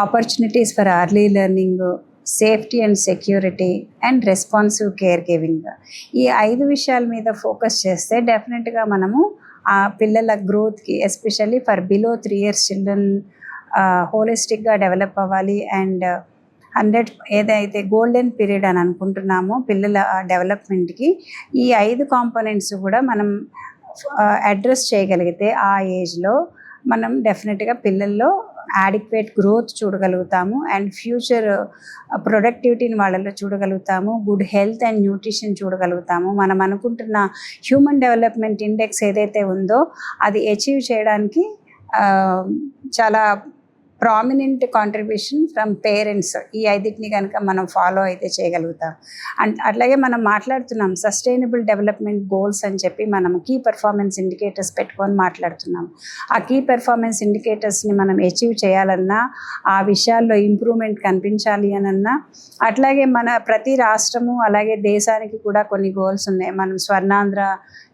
opportunities for early learning, safety and security and responsive care giving. ఈ 5 విషయాల మీద ఫోకస్ చేస్తే డెఫినెట్గా మనము ఆ పిల్లల గ్రోత్కి, especially for below 3 years children హోలిస్టిక్గా డెవలప్ అవ్వాలి. అండ్ 100 ఏదైతే గోల్డెన్ పీరియడ్ అని అనుకుంటున్నామో పిల్లల డెవలప్మెంట్కి, ఈ 5 కాంపోనెంట్స్ కూడా మనం అడ్రస్ చేయగలిగితే ఆ ఏజ్లో మనం డెఫినెట్గా పిల్లల్లో యాడిక్వేట్ గ్రోత్ చూడగలుగుతాము అండ్ ఫ్యూచర్ ప్రొడక్టివిటీని వాళ్ళలో చూడగలుగుతాము, గుడ్ హెల్త్ అండ్ న్యూట్రిషన్ చూడగలుగుతాము. మనం అనుకుంటున్న హ్యూమన్ డెవలప్మెంట్ ఇండెక్స్ ఏదైతే ఉందో అది అచీవ్ చేయడానికి చాలా ప్రామినెంట్ కాంట్రిబ్యూషన్ ఫ్రమ్ పేరెంట్స్. ఈ ఐదింటిని కనుక మనం ఫాలో అయితే చేయగలుగుతాం. అండ్ అట్లాగే మనం మాట్లాడుతున్నాం సస్టైనబుల్ డెవలప్మెంట్ గోల్స్ అని చెప్పి మనం కీ పెర్ఫార్మెన్స్ ఇండికేటర్స్ పెట్టుకొని మాట్లాడుతున్నాం. ఆ కీ పెర్ఫార్మెన్స్ ఇండికేటర్స్ని మనం అచీవ్ చేయాలన్నా, ఆ విషయాల్లో ఇంప్రూవ్మెంట్ కనిపించాలి అనన్నా, అట్లాగే మన ప్రతి రాష్ట్రము అలాగే దేశానికి కూడా కొన్ని గోల్స్ ఉన్నాయి. మనం స్వర్ణాంధ్ర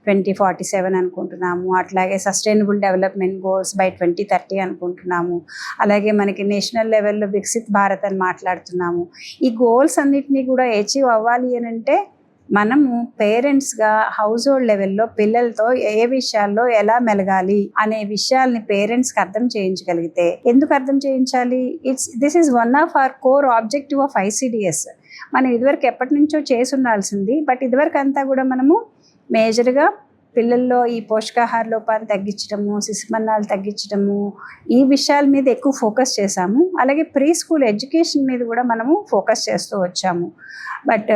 2047 అనుకుంటున్నాము, అట్లాగే సస్టైనబుల్ డెవలప్మెంట్ గోల్స్ బై 2030 అనుకుంటున్నాము, అలాగే మనకి నేషనల్ లెవెల్లో వికసిత్ భారత్ అని మాట్లాడుతున్నాము. ఈ గోల్స్ అన్నిటినీ కూడా అచీవ్ అవ్వాలి అని అంటే మనము పేరెంట్స్గా హౌస్ హోల్డ్ లెవెల్లో పిల్లలతో ఏ విషయాల్లో ఎలా మెలగాలి అనే విషయాల్ని పేరెంట్స్కి అర్థం చేయించగలిగితే, ఎందుకు అర్థం చేయించాలి, this is one of our core objective of ICDS. మనం ఇదివరకు ఎప్పటి నుంచో చేసి ఉండాల్సింది, బట్ ఇదివరకు అంతా కూడా మనము మేజర్గా పిల్లల్లో ఈ పోషకాహార లోపాన్ని తగ్గించడము, శిశుమరణాలు తగ్గించడము, ఈ విషయాల మీద ఎక్కువ ఫోకస్ చేశాము. అలాగే ప్రీ స్కూల్ ఎడ్యుకేషన్ మీద కూడా మనము ఫోకస్ చేస్తూ వచ్చాము. బట్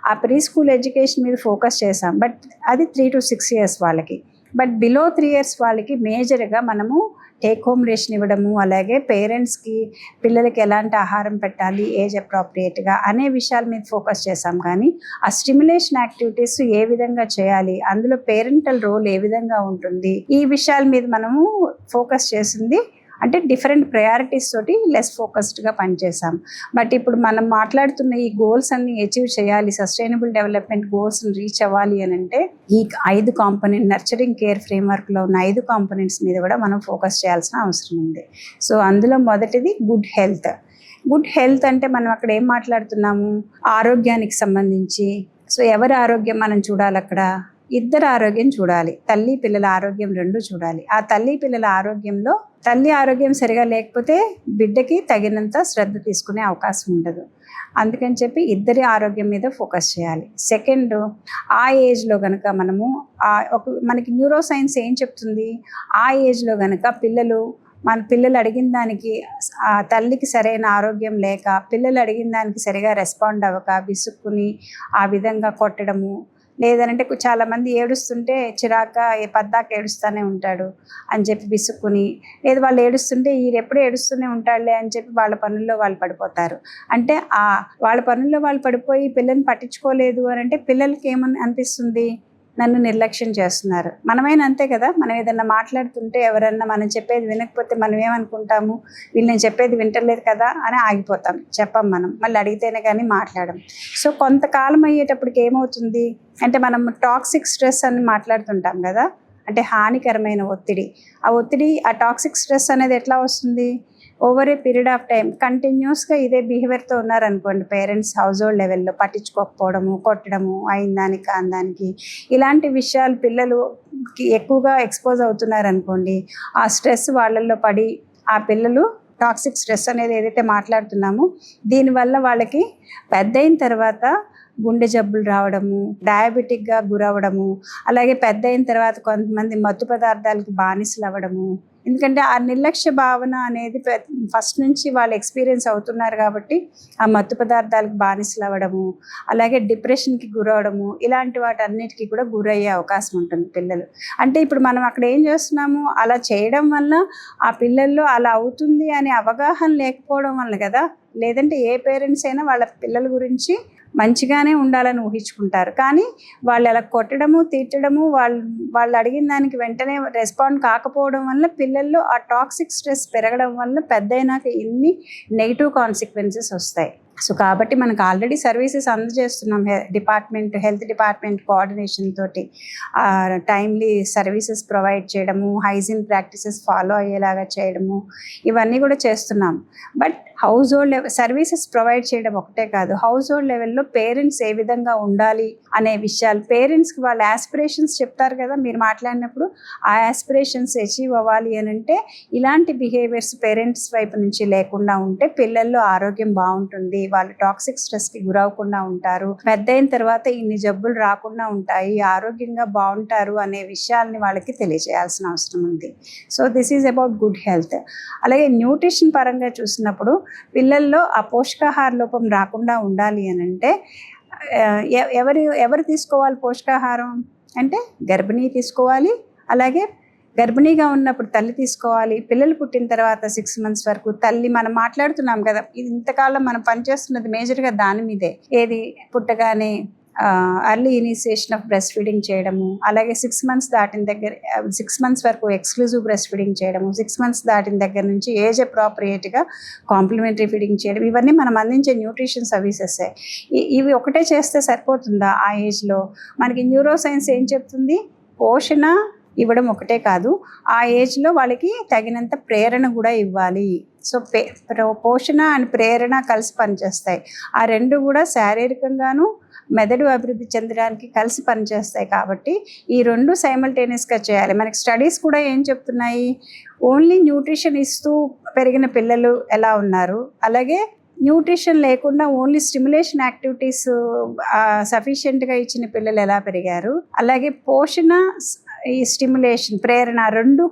ఆ ప్రీ స్కూల్ ఎడ్యుకేషన్ మీద ఫోకస్ చేసాం, బట్ అది 3 to 6 years వాళ్ళకి. బట్ బిలో 3 years వాళ్ళకి మేజర్గా మనము టేక్ హోమ్ రేషన్ ఇవ్వడము, అలాగే పేరెంట్స్కి పిల్లలకి ఎలాంటి ఆహారం పెట్టాలి ఏజ్ అప్రాప్రియేట్గా అనే విషయాల మీద ఫోకస్ చేసాం. కానీ ఆ స్టిమ్యులేషన్ యాక్టివిటీస్ ఏ విధంగా చేయాలి, అందులో పేరెంటల్ రోల్ ఏ విధంగా ఉంటుంది, ఈ విషయాల మీద మనము ఫోకస్ చేసింది అంటే డిఫరెంట్ ప్రయారిటీస్ తోటి లెస్ ఫోకస్డ్గా పనిచేసాం. బట్ ఇప్పుడు మనం మాట్లాడుతున్న ఈ గోల్స్ అన్ని అచీవ్ చేయాలి, సస్టైనబుల్ డెవలప్మెంట్ గోల్స్ని రీచ్ అవ్వాలి అని అంటే ఈ 5 కాంపోనెంట్ నర్చరింగ్ కేర్ ఫ్రేమ్వర్క్లో ఉన్న 5 కాంపోనెంట్స్ మీద కూడా మనం ఫోకస్ చేయాల్సిన అవసరం ఉంది. సో అందులో మొదటిది గుడ్ హెల్త్. గుడ్ హెల్త్ అంటే మనం అక్కడ ఏం మాట్లాడుతున్నాము, ఆరోగ్యానికి సంబంధించి. సో ఎవరి ఆరోగ్యం మనం చూడాలి, అక్కడ ఇద్దరు ఆరోగ్యం చూడాలి, తల్లి పిల్లల ఆరోగ్యం 2 చూడాలి. ఆ తల్లి పిల్లల ఆరోగ్యంలో తల్లి ఆరోగ్యం సరిగా లేకపోతే బిడ్డకి తగినంత శ్రద్ధ తీసుకునే అవకాశం ఉండదు. అందుకని చెప్పి ఇద్దరి ఆరోగ్యం మీద ఫోకస్ చేయాలి. సెకండ్, ఆ ఏజ్లో కనుక మనము మనకి న్యూరో సైన్స్ ఏం చెప్తుంది, ఆ ఏజ్లో కనుక మన పిల్లలు అడిగిన దానికి ఆ తల్లికి సరైన ఆరోగ్యం లేక, పిల్లలు అడిగిన దానికి సరిగా రెస్పాండ్ అవ్వక విసుక్కుని ఆ విధంగా కొట్టడము, లేదనంటే చాలామంది ఏడుస్తుంటే చిరాక పద్దాక ఏడుస్తూనే ఉంటాడు అని చెప్పి విసుక్కుని, లేదు వాళ్ళు ఏడుస్తుంటే ఎప్పుడూ ఏడుస్తూనే ఉంటాడులే అని చెప్పి వాళ్ళ పనుల్లో వాళ్ళు పడిపోతారు. అంటే వాళ్ళ పనుల్లో వాళ్ళు పడిపోయి పిల్లల్ని పట్టించుకోలేదు అని అంటే పిల్లలకి ఏమని అనిపిస్తుంది, నన్ను నిర్లక్ష్యం చేస్తున్నారు. మనమైనా అంతే కదా, మనం ఏదన్నా మాట్లాడుతుంటే ఎవరన్నా మనం చెప్పేది వినకపోతే మనం ఏమనుకుంటాము, వీళ్ళు నేను చెప్పేది వింటలేదు కదా అని ఆగిపోతాం, చెప్పం మనం, మళ్ళీ అడిగితేనే కానీ మాట్లాడడం. సో కొంతకాలం అయ్యేటప్పటికి ఏమవుతుంది అంటే మనం టాక్సిక్ స్ట్రెస్ అని మాట్లాడుతుంటాం కదా, అంటే హానికరమైన ఒత్తిడి. ఆ టాక్సిక్ స్ట్రెస్ అనేది ఎట్లా వస్తుంది, over a period of time కంటిన్యూస్గా ఇదే బిహేవియర్తో ఉన్నారనుకోండి పేరెంట్స్, హౌస్ హోల్డ్ లెవెల్లో పట్టించుకోకపోవడము, కొట్టడము, అయిన దానికి కాని దానికి, ఇలాంటి విషయాలు పిల్లలుకి ఎక్కువగా ఎక్స్పోజ్ అవుతున్నారనుకోండి, ఆ స్ట్రెస్ వాళ్ళల్లో పడి ఆ పిల్లలు టాక్సిక్ స్ట్రెస్ అనేది ఏదైతే మాట్లాడుతున్నామో దీనివల్ల వాళ్ళకి పెద్ద అయిన తర్వాత గుండె జబ్బులు రావడము, డయాబెటిక్గా గురవడము, అలాగే పెద్ద అయిన తర్వాత కొంతమంది మత్తు పదార్థాలకి బానిసలు అవ్వడము. ఎందుకంటే ఆ నిర్లక్ష్య భావన అనేది ఫస్ట్ నుంచి వాళ్ళు ఎక్స్పీరియన్స్ అవుతున్నారు కాబట్టి ఆ మత్తు పదార్థాలకు బానిసలు అవ్వడము, అలాగే డిప్రెషన్కి గురవడము, ఇలాంటి వాటన్నిటికీ కూడా గురయ్యే అవకాశం ఉంటుంది పిల్లలు. అంటే ఇప్పుడు మనం అక్కడ ఏం చేస్తున్నాము, అలా చేయడం వల్ల ఆ పిల్లల్లో అలా అవుతుంది అనే అవగాహన లేకపోవడం వల్ల కదా. లేదంటే ఏ పేరెంట్స్ అయినా వాళ్ళ పిల్లల గురించి మంచిగానే ఉండాలని ఊహించుకుంటారు, కానీ వాళ్ళు అలా కొట్టడము, తిట్టడము, వాళ్ళు అడిగిన దానికి వెంటనే రెస్పాండ్ కాకపోవడం వల్ల పిల్లల్లో ఆ టాక్సిక్ స్ట్రెస్ పెరగడం వల్ల పెద్దయినాక ఇన్ని నెగిటివ్ కాన్సిక్వెన్సెస్ వస్తాయి. సో కాబట్టి మనకు ఆల్రెడీ సర్వీసెస్ అందజేస్తున్నాం, హెల్త్ డిపార్ట్మెంట్ కోఆర్డినేషన్ తోటి టైమ్లీ సర్వీసెస్ ప్రొవైడ్ చేయడము, హైజీన్ ప్రాక్టీసెస్ ఫాలో అయ్యేలాగా చేయడము, ఇవన్నీ కూడా చేస్తున్నాం. But house hold services provide చేయడం ఒకటే కాదు, హౌస్ హోల్డ్ లెవెల్లో పేరెంట్స్ ఏ విధంగా ఉండాలి అనే విషయాలు, పేరెంట్స్కి వాళ్ళ యాస్పిరేషన్స్ చెప్తారు కదా మీరు మాట్లాడినప్పుడు, ఆ యాస్పిరేషన్స్ అచీవ్ అవ్వాలి అని అంటే ఇలాంటి బిహేవియర్స్ పేరెంట్స్ వైపు నుంచి లేకుండా ఉంటే పిల్లల్లో ఆరోగ్యం బాగుంటుంది, వాళ్ళు టాక్సిక్ స్ట్రెస్కి గురవకుండా ఉంటారు, పెద్ద అయిన తర్వాత ఇన్ని జబ్బులు రాకుండా ఉంటాయి, ఆరోగ్యంగా బాగుంటారు అనే విషయాల్ని వాళ్ళకి తెలియజేయాల్సిన అవసరం ఉంది. So this is about good health. అలాగే న్యూట్రిషన్ పరంగా చూసినప్పుడు పిల్లల్లో ఆ పోషకాహార లోపం రాకుండా ఉండాలి అని అంటే ఎవరు తీసుకోవాలి పోషకాహారం అంటే గర్భిణీ తీసుకోవాలి, అలాగే గర్భిణీగా ఉన్నప్పుడు తల్లి తీసుకోవాలి, పిల్లలు పుట్టిన తర్వాత 6 months వరకు తల్లి. మనం మాట్లాడుతున్నాం కదా, ఇది ఇంతకాలం మనం పనిచేస్తున్నది మేజర్గా దాని మీదే. ఏది పుట్టగానే early initiation of breast feeding చేయడము, అలాగే 6 months దాటిన దగ్గర 6 months వరకు ఎక్స్క్లూజివ్ బ్రెస్ట్ ఫీడింగ్ చేయడము, 6 months దాటిన దగ్గర నుంచి ఏజ్ అప్రాప్రియేట్గా కాంప్లిమెంటరీ ఫీడింగ్ చేయడం, ఇవన్నీ మనం అందించే న్యూట్రిషన్ సర్వీసెస్. ఇవి ఒకటే చేస్తే సరిపోతుందా? ఆ ఏజ్లో మనకి న్యూరో సైన్స్ ఏం చెప్తుంది? పోషణ ఇవ్వడం ఒకటే కాదు, ఆ ఏజ్లో వాళ్ళకి తగినంత ప్రేరణ కూడా ఇవ్వాలి. సో పోషణ అండ్ ప్రేరణ కలిసి పనిచేస్తాయి. ఆ రెండు కూడా శారీరకంగాను మెదడు అభివృద్ధి చెందడానికి కలిసి పనిచేస్తాయి. కాబట్టి ఈ రెండు సైమల్టేనియస్గా చేయాలి. మనకి స్టడీస్ కూడా ఏం చెప్తున్నాయి? ఓన్లీ న్యూట్రిషన్ ఇస్తూ పెరిగిన పిల్లలు ఎలా ఉన్నారు, అలాగే న్యూట్రిషన్ లేకుండా ఓన్లీ స్టిమ్యులేషన్ యాక్టివిటీస్ సఫిషియెంట్గా ఇచ్చిన పిల్లలు ఎలా పెరిగారు, అలాగే పోషణ ఈ స్టిమ్యులేషన్ ప్రేరణ రెండు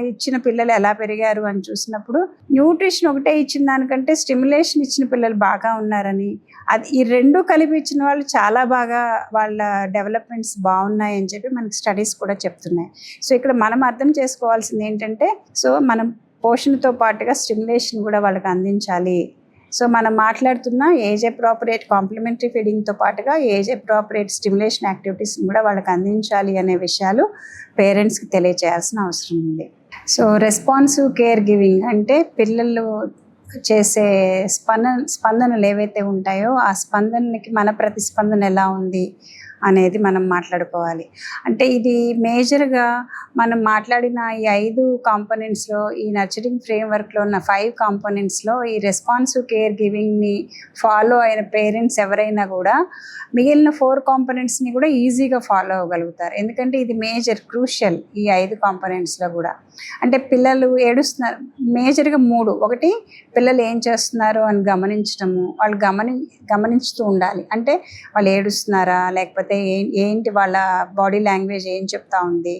ఇచ్చిన పిల్లలు ఎలా పెరిగారు అని చూసినప్పుడు న్యూట్రిషన్ ఒకటే ఇచ్చిన దానికంటే స్టిమ్యులేషన్ ఇచ్చిన పిల్లలు బాగా ఉన్నారని, అది ఈ రెండు కలిపి ఇచ్చిన వాళ్ళు చాలా బాగా వాళ్ళ డెవలప్మెంట్స్ బాగున్నాయి అని చెప్పి మనకి స్టడీస్ కూడా చెప్తున్నాయి. సో ఇక్కడ మనం అర్థం చేసుకోవాల్సింది ఏంటంటే, సో మనం పోషణతో పాటుగా స్టిమ్యులేషన్ కూడా వాళ్ళకి అందించాలి. సో మనం మాట్లాడుతున్న ఏజ్ అప్రాపరియేట్ కాంప్లిమెంటరీ ఫీడింగ్తో పాటుగా ఏజ్ అప్రాపరియేట్ స్టిమ్యులేషన్ యాక్టివిటీస్ని కూడా వాళ్ళకి అందించాలి అనే విషయాలు పేరెంట్స్కి తెలియచేయాల్సిన అవసరం ఉంది. సో రెస్పాన్సివ్ కేర్ గివింగ్ అంటే పిల్లలు చేసే స్పందనలు ఏవైతే ఉంటాయో ఆ స్పందనకి మన ప్రతిస్పందన ఎలా ఉంది అనేది మనం మాట్లాడుకోవాలి. అంటే ఇది మేజర్గా మనం మాట్లాడిన ఈ 5 కాంపోనెంట్స్లో, ఈ నర్చరింగ్ ఫ్రేమ్వర్క్లో ఉన్న 5 కాంపోనెంట్స్లో ఈ రెస్పాన్సివ్ కేర్ గివింగ్ని ఫాలో అయిన పేరెంట్స్ ఎవరైనా కూడా మిగిలిన 4 కాంపోనెంట్స్ని కూడా ఈజీగా ఫాలో అవ్వగలుగుతారు. ఎందుకంటే ఇది మేజర్ క్రూషియల్ ఈ 5 కాంపోనెంట్స్లో కూడా. అంటే పిల్లలు ఏడుస్తున్నారు, మేజర్గా 3. ఒకటి పిల్లలు ఏం చేస్తున్నారు అని గమనించడము, వాళ్ళు గమనించుతూ ఉండాలి. అంటే వాళ్ళు ఏడుస్తున్నారా, లేకపోతే ఏంటి వాళ్ళ బాడీ లాంగ్వేజ్ ఏం చెప్తా ఉంది.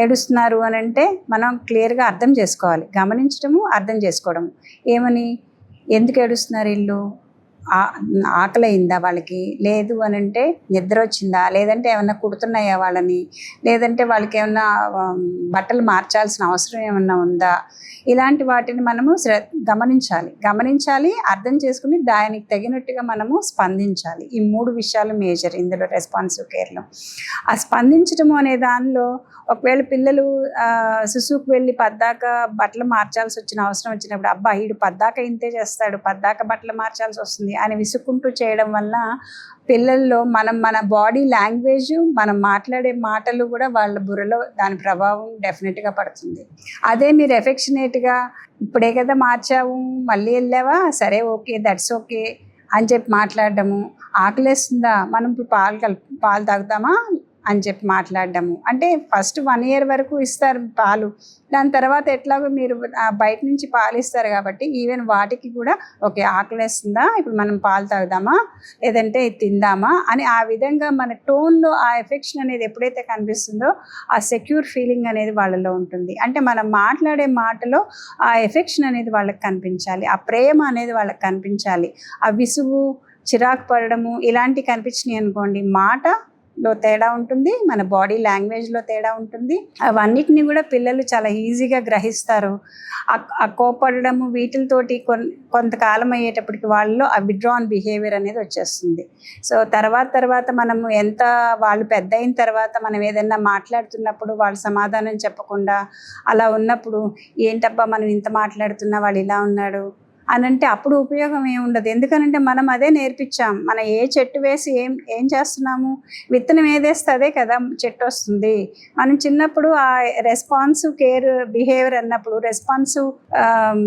ఏడుస్తున్నారు అని అంటే మనం క్లియర్గా అర్థం చేసుకోవాలి. గమనించడము, అర్థం చేసుకోవడము. ఏమని, ఎందుకు ఏడుస్తున్నారు వీళ్ళు, ఆకలైందా వాళ్ళకి, లేదు అని అంటే నిద్ర వచ్చిందా, లేదంటే ఏమన్నా కుడుతున్నాయా వాళ్ళని, లేదంటే వాళ్ళకి ఏమన్నా బట్టలు మార్చాల్సిన అవసరం ఏమన్నా ఉందా, ఇలాంటి వాటిని మనము గమనించాలి, అర్థం చేసుకుని దానికి తగినట్టుగా మనము స్పందించాలి. ఈ 3 విషయాలు మేజర్ ఇందులో రెస్పాన్సివ్ కేర్లో. ఆ స్పందించడము అనే దానిలో ఒకవేళ పిల్లలు శిశువుకు వెళ్ళి పద్దాక బట్టలు మార్చాల్సి వచ్చిన అవసరం వచ్చినప్పుడు, అబ్బా వీడు పద్దాక ఇంతే చేస్తాడు, పద్దాక బట్టలు మార్చాల్సి వస్తుంది అని విసుక్కుంటూ చేయడం వల్ల పిల్లల్లో మన బాడీ లాంగ్వేజ్, మనం మాట్లాడే మాటలు కూడా వాళ్ళ బుర్రలో దాని ప్రభావం డెఫినెట్గా పడుతుంది. అదే మీరు ఎఫెక్షనేట్గా ఇప్పుడే కదా మార్చావు మళ్ళీ వెళ్ళావా, సరే ఓకే దట్స్ ఓకే అని చెప్పి మాట్లాడడము, ఆకలేస్తుందా మనం ఇప్పుడు పాలు తాగుతామా అని చెప్పి మాట్లాడడము. అంటే ఫస్ట్ 1 year వరకు ఇస్తారు పాలు, దాని తర్వాత ఎట్లాగో మీరు బయట నుంచి పాలు ఇస్తారు కాబట్టి ఈవెన్ వాటికి కూడా ఓకే ఆకలేస్తుందా ఇప్పుడు మనం పాలు తాగుదామా, లేదంటే తిందామా అని ఆ విధంగా మన టోన్లో ఆ ఎఫెక్షన్ అనేది ఎప్పుడైతే కనిపిస్తుందో ఆ సెక్యూర్ ఫీలింగ్ అనేది వాళ్ళలో ఉంటుంది. అంటే మనం మాట్లాడే మాటలో ఆ ఎఫెక్షన్ అనేది వాళ్ళకి కనిపించాలి, ఆ ప్రేమ అనేది వాళ్ళకి కనిపించాలి. ఆ విసుగు, చిరాకు పడడము ఇలాంటివి కనిపించినాయి అనుకోండి, మాటలో తేడా ఉంటుంది, మన బాడీ లాంగ్వేజ్లో తేడా ఉంటుంది. అవన్నిటిని కూడా పిల్లలు చాలా ఈజీగా గ్రహిస్తారు. ఆ కోపడము వీటితోటి కొంతకాలం అయ్యేటప్పటికి వాళ్ళలో ఆ విత్డ్రాన్ బిహేవియర్ అనేది వచ్చేస్తుంది. సో తర్వాత మనము వాళ్ళు పెద్ద అయిన తర్వాత మనం ఏదైనా మాట్లాడుతున్నప్పుడు వాళ్ళు సమాధానం చెప్పకుండా అలా ఉన్నప్పుడు, ఏంటబ్బా మనం ఇంత మాట్లాడుతున్నా వాడు ఇలా ఉన్నాడు అని అంటే అప్పుడు ఉపయోగం ఏముండదు. ఎందుకనంటే మనం అదే నేర్పించాం. మనం ఏ చెట్టు వేసి ఏం చేస్తున్నాము, విత్తనం ఏదేస్తే అదే కదా చెట్టు వస్తుంది. మనం చిన్నప్పుడు ఆ రెస్పాన్సివ్ కేర్ బిహేవియర్ అన్నప్పుడు రెస్పాన్సివ్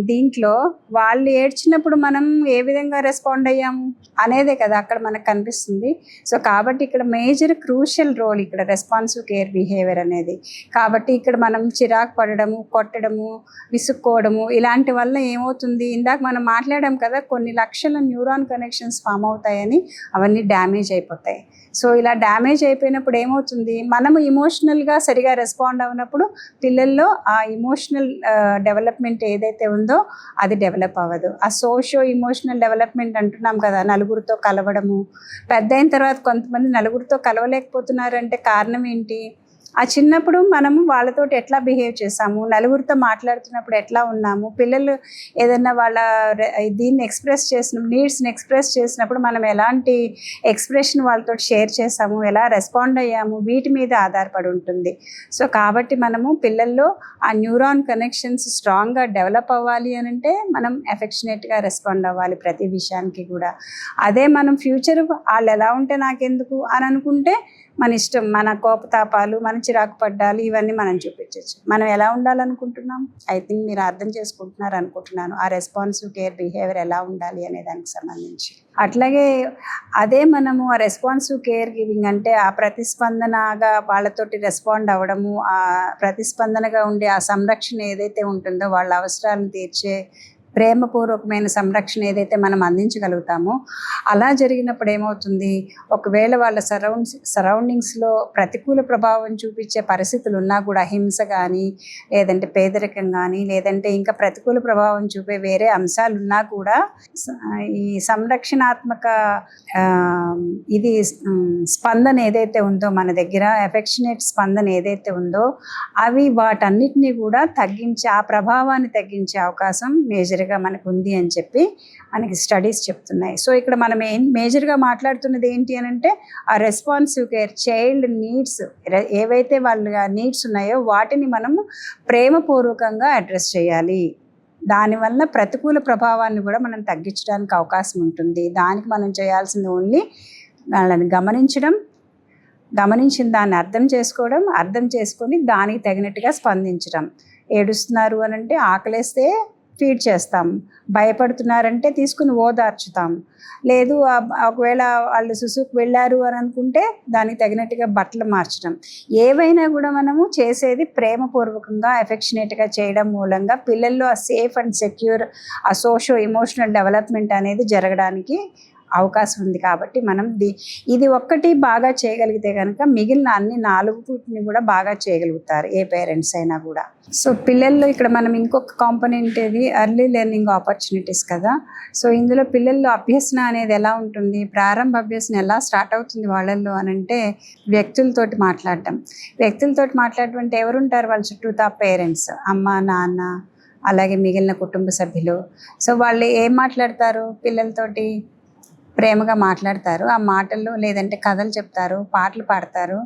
దీంట్లో వాళ్ళు ఏడ్చినప్పుడు మనం ఏ విధంగా రెస్పాండ్ అయ్యాము అనేదే కదా అక్కడ మనకు కనిపిస్తుంది. సో కాబట్టి ఇక్కడ మేజర్ క్రూషియల్ రోల్ ఇక్కడ రెస్పాన్సివ్ కేర్ బిహేవియర్ అనేది. కాబట్టి ఇక్కడ మనం చిరాకు పడడము, కొట్టడము, విసుక్కోవడము ఇలాంటి వల్ల ఏమవుతుంది, ఇందాక మనం మాట్లాడాం కదా, కొన్ని లక్షల న్యూరాన్ కనెక్షన్స్ ఫామ్ అవుతాయని, అవన్నీ డ్యామేజ్ అయిపోతాయి. సో ఇలా డ్యామేజ్ అయిపోయినప్పుడు ఏమవుతుంది, మనము ఇమోషనల్గా సరిగా రెస్పాండ్ అవునప్పుడు పిల్లల్లో ఆ ఇమోషనల్ డెవలప్మెంట్ ఏదైతే ఉందో అది డెవలప్ అవ్వదు. ఆ సోషియో ఇమోషనల్ డెవలప్మెంట్ అంటున్నాం కదా, నలుగురితో కలవడము. పెద్ద అయిన తర్వాత కొంతమంది నలుగురితో కలవలేకపోతున్నారంటే కారణం ఏంటి, ఆ చిన్నప్పుడు మనము వాళ్ళతోటి ఎట్లా బిహేవ్ చేసాము, నలుగురితో మాట్లాడుతున్నప్పుడు ఎట్లా ఉన్నాము, పిల్లలు ఏదైనా వాళ్ళ దీన్ని ఎక్స్ప్రెస్ చేసిన నీడ్స్ని ఎక్స్ప్రెస్ చేసినప్పుడు మనం ఎలాంటి ఎక్స్ప్రెషన్ వాళ్ళతో షేర్ చేసాము, ఎలా రెస్పాండ్ అయ్యాము, వీటి మీద ఆధారపడి ఉంటుంది. సో కాబట్టి మనము పిల్లల్లో ఆ న్యూరాన్ కనెక్షన్స్ స్ట్రాంగ్గా డెవలప్ అవ్వాలి అని అంటే మనం ఎఫెక్షనేట్గా రెస్పాండ్ అవ్వాలి ప్రతి విషయానికి కూడా. అదే మనం ఫ్యూచర్ వాళ్ళు ఎలా ఉంటే నాకెందుకు అని అనుకుంటే మన ఇష్టం, మన కోపతాపాలు, మన చిరాకు పడ్డాలు ఇవన్నీ మనం చూపించవచ్చు. మనం ఎలా ఉండాలనుకుంటున్నాం, ఐ థింక్ మీరు అర్థం చేసుకుంటున్నారు అనుకుంటున్నాను, ఆ రెస్పాన్సివ్ కేర్ బిహేవియర్ ఎలా ఉండాలి అనే దానికి సంబంధించి. అట్లాగే అదే మనము ఆ రెస్పాన్సివ్ కేర్ గివింగ్ అంటే ఆ ప్రతిస్పందనగా వాళ్ళతోటి రెస్పాండ్ అవ్వడము, ఆ ప్రతిస్పందనగా ఉండే ఆ సంరక్షణ ఏదైతే ఉంటుందో వాళ్ళ అవసరాలను తీర్చే ప్రేమపూర్వకమైన సంరక్షణ ఏదైతే మనం అందించగలుగుతామో, అలా జరిగినప్పుడు ఏమవుతుంది, ఒకవేళ వాళ్ళ సరౌండింగ్స్లో ప్రతికూల ప్రభావం చూపించే పరిస్థితులు ఉన్నా కూడా, హింస కానీ లేదంటే పేదరికం కానీ లేదంటే ఇంకా ప్రతికూల ప్రభావం చూపే వేరే అంశాలు ఉన్నా కూడా ఈ సంరక్షణాత్మక ఇది స్పందన ఏదైతే ఉందో మన దగ్గర, ఎఫెక్షనేట్ స్పందన ఏదైతే ఉందో అవి వాటన్నిటినీ కూడా తగ్గించే, ఆ ప్రభావాన్ని తగ్గించే అవకాశం మేజర్గా మనకు ఉంది అని చెప్పి మనకి స్టడీస్ చెప్తున్నాయి. సో ఇక్కడ మనం మేజర్గా మాట్లాడుతున్నది ఏంటి అని అంటే ఆ రెస్పాన్సివ్ కేర్, చైల్డ్ నీడ్స్ ఏవైతే వాళ్ళ నీడ్స్ ఉన్నాయో వాటిని మనము ప్రేమపూర్వకంగా అడ్రస్ చేయాలి. దానివల్ల ప్రతికూల ప్రభావాన్ని కూడా మనం తగ్గించడానికి అవకాశం ఉంటుంది. దానికి మనం చేయాల్సింది ఓన్లీ వాళ్ళని గమనించడం, గమనించిన దాన్ని అర్థం చేసుకోవడం, అర్థం చేసుకొని దానికి తగినట్టుగా స్పందించడం. ఏడుస్తున్నారు అని అంటే ఆకలేస్తే ఫీడ్ చేస్తాం, భయపడుతున్నారంటే తీసుకుని ఓదార్చుతాం, లేదు ఒకవేళ వాళ్ళు సుసుకు వెళ్ళారు అని అనుకుంటే దానికి తగినట్టుగా బట్టలు మార్చడం. ఏవైనా కూడా మనము చేసేది ప్రేమపూర్వకంగా ఎఫెక్షనేట్గా చేయడం మూలంగా పిల్లల్లో ఆ సేఫ్ అండ్ సెక్యూర్, ఆ సోషో ఎమోషనల్ డెవలప్మెంట్ అనేది జరగడానికి అవకాశం ఉంది. కాబట్టి మనం ఇది ఒక్కటి బాగా చేయగలిగితే కనుక మిగిలిన అన్ని 4 కూడా బాగా చేయగలుగుతారు ఏ పేరెంట్స్ అయినా కూడా. సో పిల్లల్లో ఇక్కడ మనం ఇంకొక కాంపోనెంట్ ఏది, ఎర్లీ లెర్నింగ్ ఆపర్చునిటీస్ కదా. సో ఇందులో పిల్లల్లో అభ్యసన అనేది ఎలా ఉంటుంది, ప్రారంభ అభ్యసన ఎలా స్టార్ట్ అవుతుంది వాళ్ళల్లో అని అంటే వ్యక్తులతోటి మాట్లాడటం. వ్యక్తులతోటి మాట్లాడటం అంటే ఎవరుంటారు వాళ్ళ చుట్టూతా, పేరెంట్స్, అమ్మ నాన్న, అలాగే మిగిలిన కుటుంబ సభ్యులు. సో వాళ్ళు ఏం మాట్లాడతారు, పిల్లలతోటి ప్రేమగా మాట్లాడతారు, ఆ మాటల్లో లేదంటే కథలు చెప్తారు, పాటలు పాడతారు.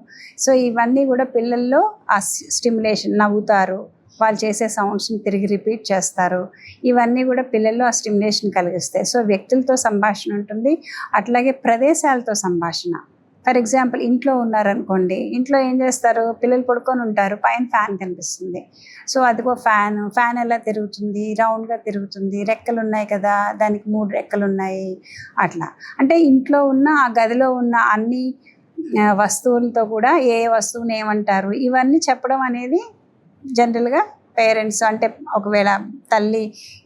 సో ఇవన్నీ కూడా పిల్లల్లో ఆ స్టిమ్యులేషన్, నవ్వుతారు, వాళ్ళు చేసే సౌండ్స్ని తిరిగి రిపీట్ చేస్తారు. ఇవన్నీ కూడా పిల్లల్లో ఆ స్టిమ్యులేషన్ కలిగిస్తాయి. సో వ్యక్తులతో సంభాషణ ఉంటుంది, అట్లాగే ప్రదేశాలతో సంభాషణ. ఫర్ ఎగ్జాంపుల్ ఇంట్లో ఉన్నారనుకోండి, ఇంట్లో ఏం చేస్తారు, పిల్లలు పడుకొని ఉంటారు, పైన ఫ్యాన్ కనిపిస్తుంది. సో అదిగో ఫ్యాన్ ఎలా తిరుగుతుంది, రౌండ్గా తిరుగుతుంది, రెక్కలు ఉన్నాయి కదా, దానికి 3 రెక్కలు ఉన్నాయి. అట్లా అంటే ఇంట్లో ఉన్న ఆ గదిలో ఉన్న అన్ని వస్తువులతో కూడా ఏ వస్తువుని ఏమంటారు ఇవన్నీ చెప్పడం అనేది జనరల్గా పేరెంట్స్, అంటే ఒకవేళ తల్లి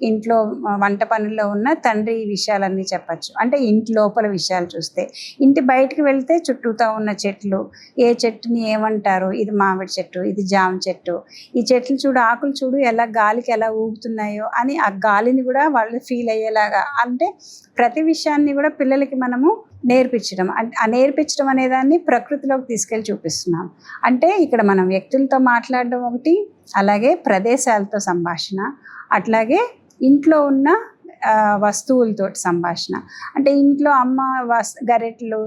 ఇంట్లో వంట పనుల్లో ఉన్న తండ్రి ఈ విషయాలన్నీ చెప్పచ్చు. అంటే ఇంటి లోపల విషయాలు చూస్తే, ఇంటి బయటికి వెళ్తే చుట్టూతో ఉన్న చెట్లు, ఏ చెట్టుని ఏమంటారు, ఇది మామిడి చెట్టు, ఇది జామ చెట్టు, ఈ చెట్లు చూడు, ఆకులు చూడు ఎలా గాలికి ఎలా ఊగుతున్నాయో అని ఆ గాలిని కూడా వాళ్ళు ఫీల్ అయ్యేలాగా, అంటే ప్రతి విషయాన్ని కూడా పిల్లలకి మనము నేర్పించడం. అంటే ఆ నేర్పించడం అనేదాన్ని ప్రకృతిలోకి తీసుకెళ్ళి చూపిస్తున్నాం. అంటే ఇక్కడ మనం వ్యక్తులతో మాట్లాడడం ఒకటి, అలాగే ప్రదేశాలతో సంభాషణ, అట్లాగే ఇంట్లో ఉన్న వస్తువులతో సంభాషణ. అంటే ఇంట్లో అమ్మ గరెట్లు,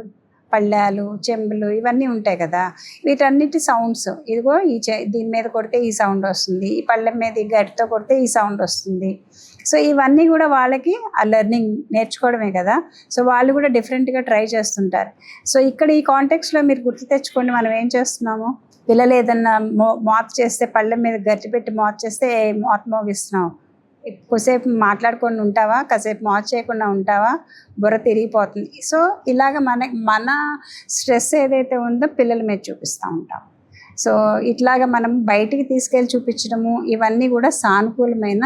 పళ్ళాలు, చెంబులు ఇవన్నీ ఉంటాయి కదా, వీటన్నిటి సౌండ్స్, ఇదిగో దీని మీద కొడితే ఈ సౌండ్ వస్తుంది, ఈ పళ్ళెం మీద ఈ గరిటతో కొడితే ఈ సౌండ్ వస్తుంది. సో ఇవన్నీ కూడా వాళ్ళకి ఆ లెర్నింగ్ నేర్చుకోవడమే కదా. సో వాళ్ళు కూడా డిఫరెంట్గా ట్రై చేస్తుంటారు. సో ఇక్కడ ఈ కాంటెక్స్లో మీరు గుర్తు తెచ్చుకోండి, మనం ఏం చేస్తున్నాము, పిల్లలు ఏదన్నా మోత్ చేస్తే, పళ్ళెం మీద గట్టి పెట్టి మోత్ చేస్తే మోత్ మోగిస్తున్నావు, ఎక్కువసేపు మాట్లాడుకొని ఉంటావా, కాసేపు మోత్ చేయకుండా ఉంటావా, బుర్ర తిరిగిపోతుంది. సో ఇలాగ మన స్ట్రెస్ ఏదైతే ఉందో పిల్లల మీద చూపిస్తూ ఉంటాం. సో ఇట్లాగా మనం బయటికి తీసుకెళ్ళి చూపించడము, ఇవన్నీ కూడా సానుకూలమైన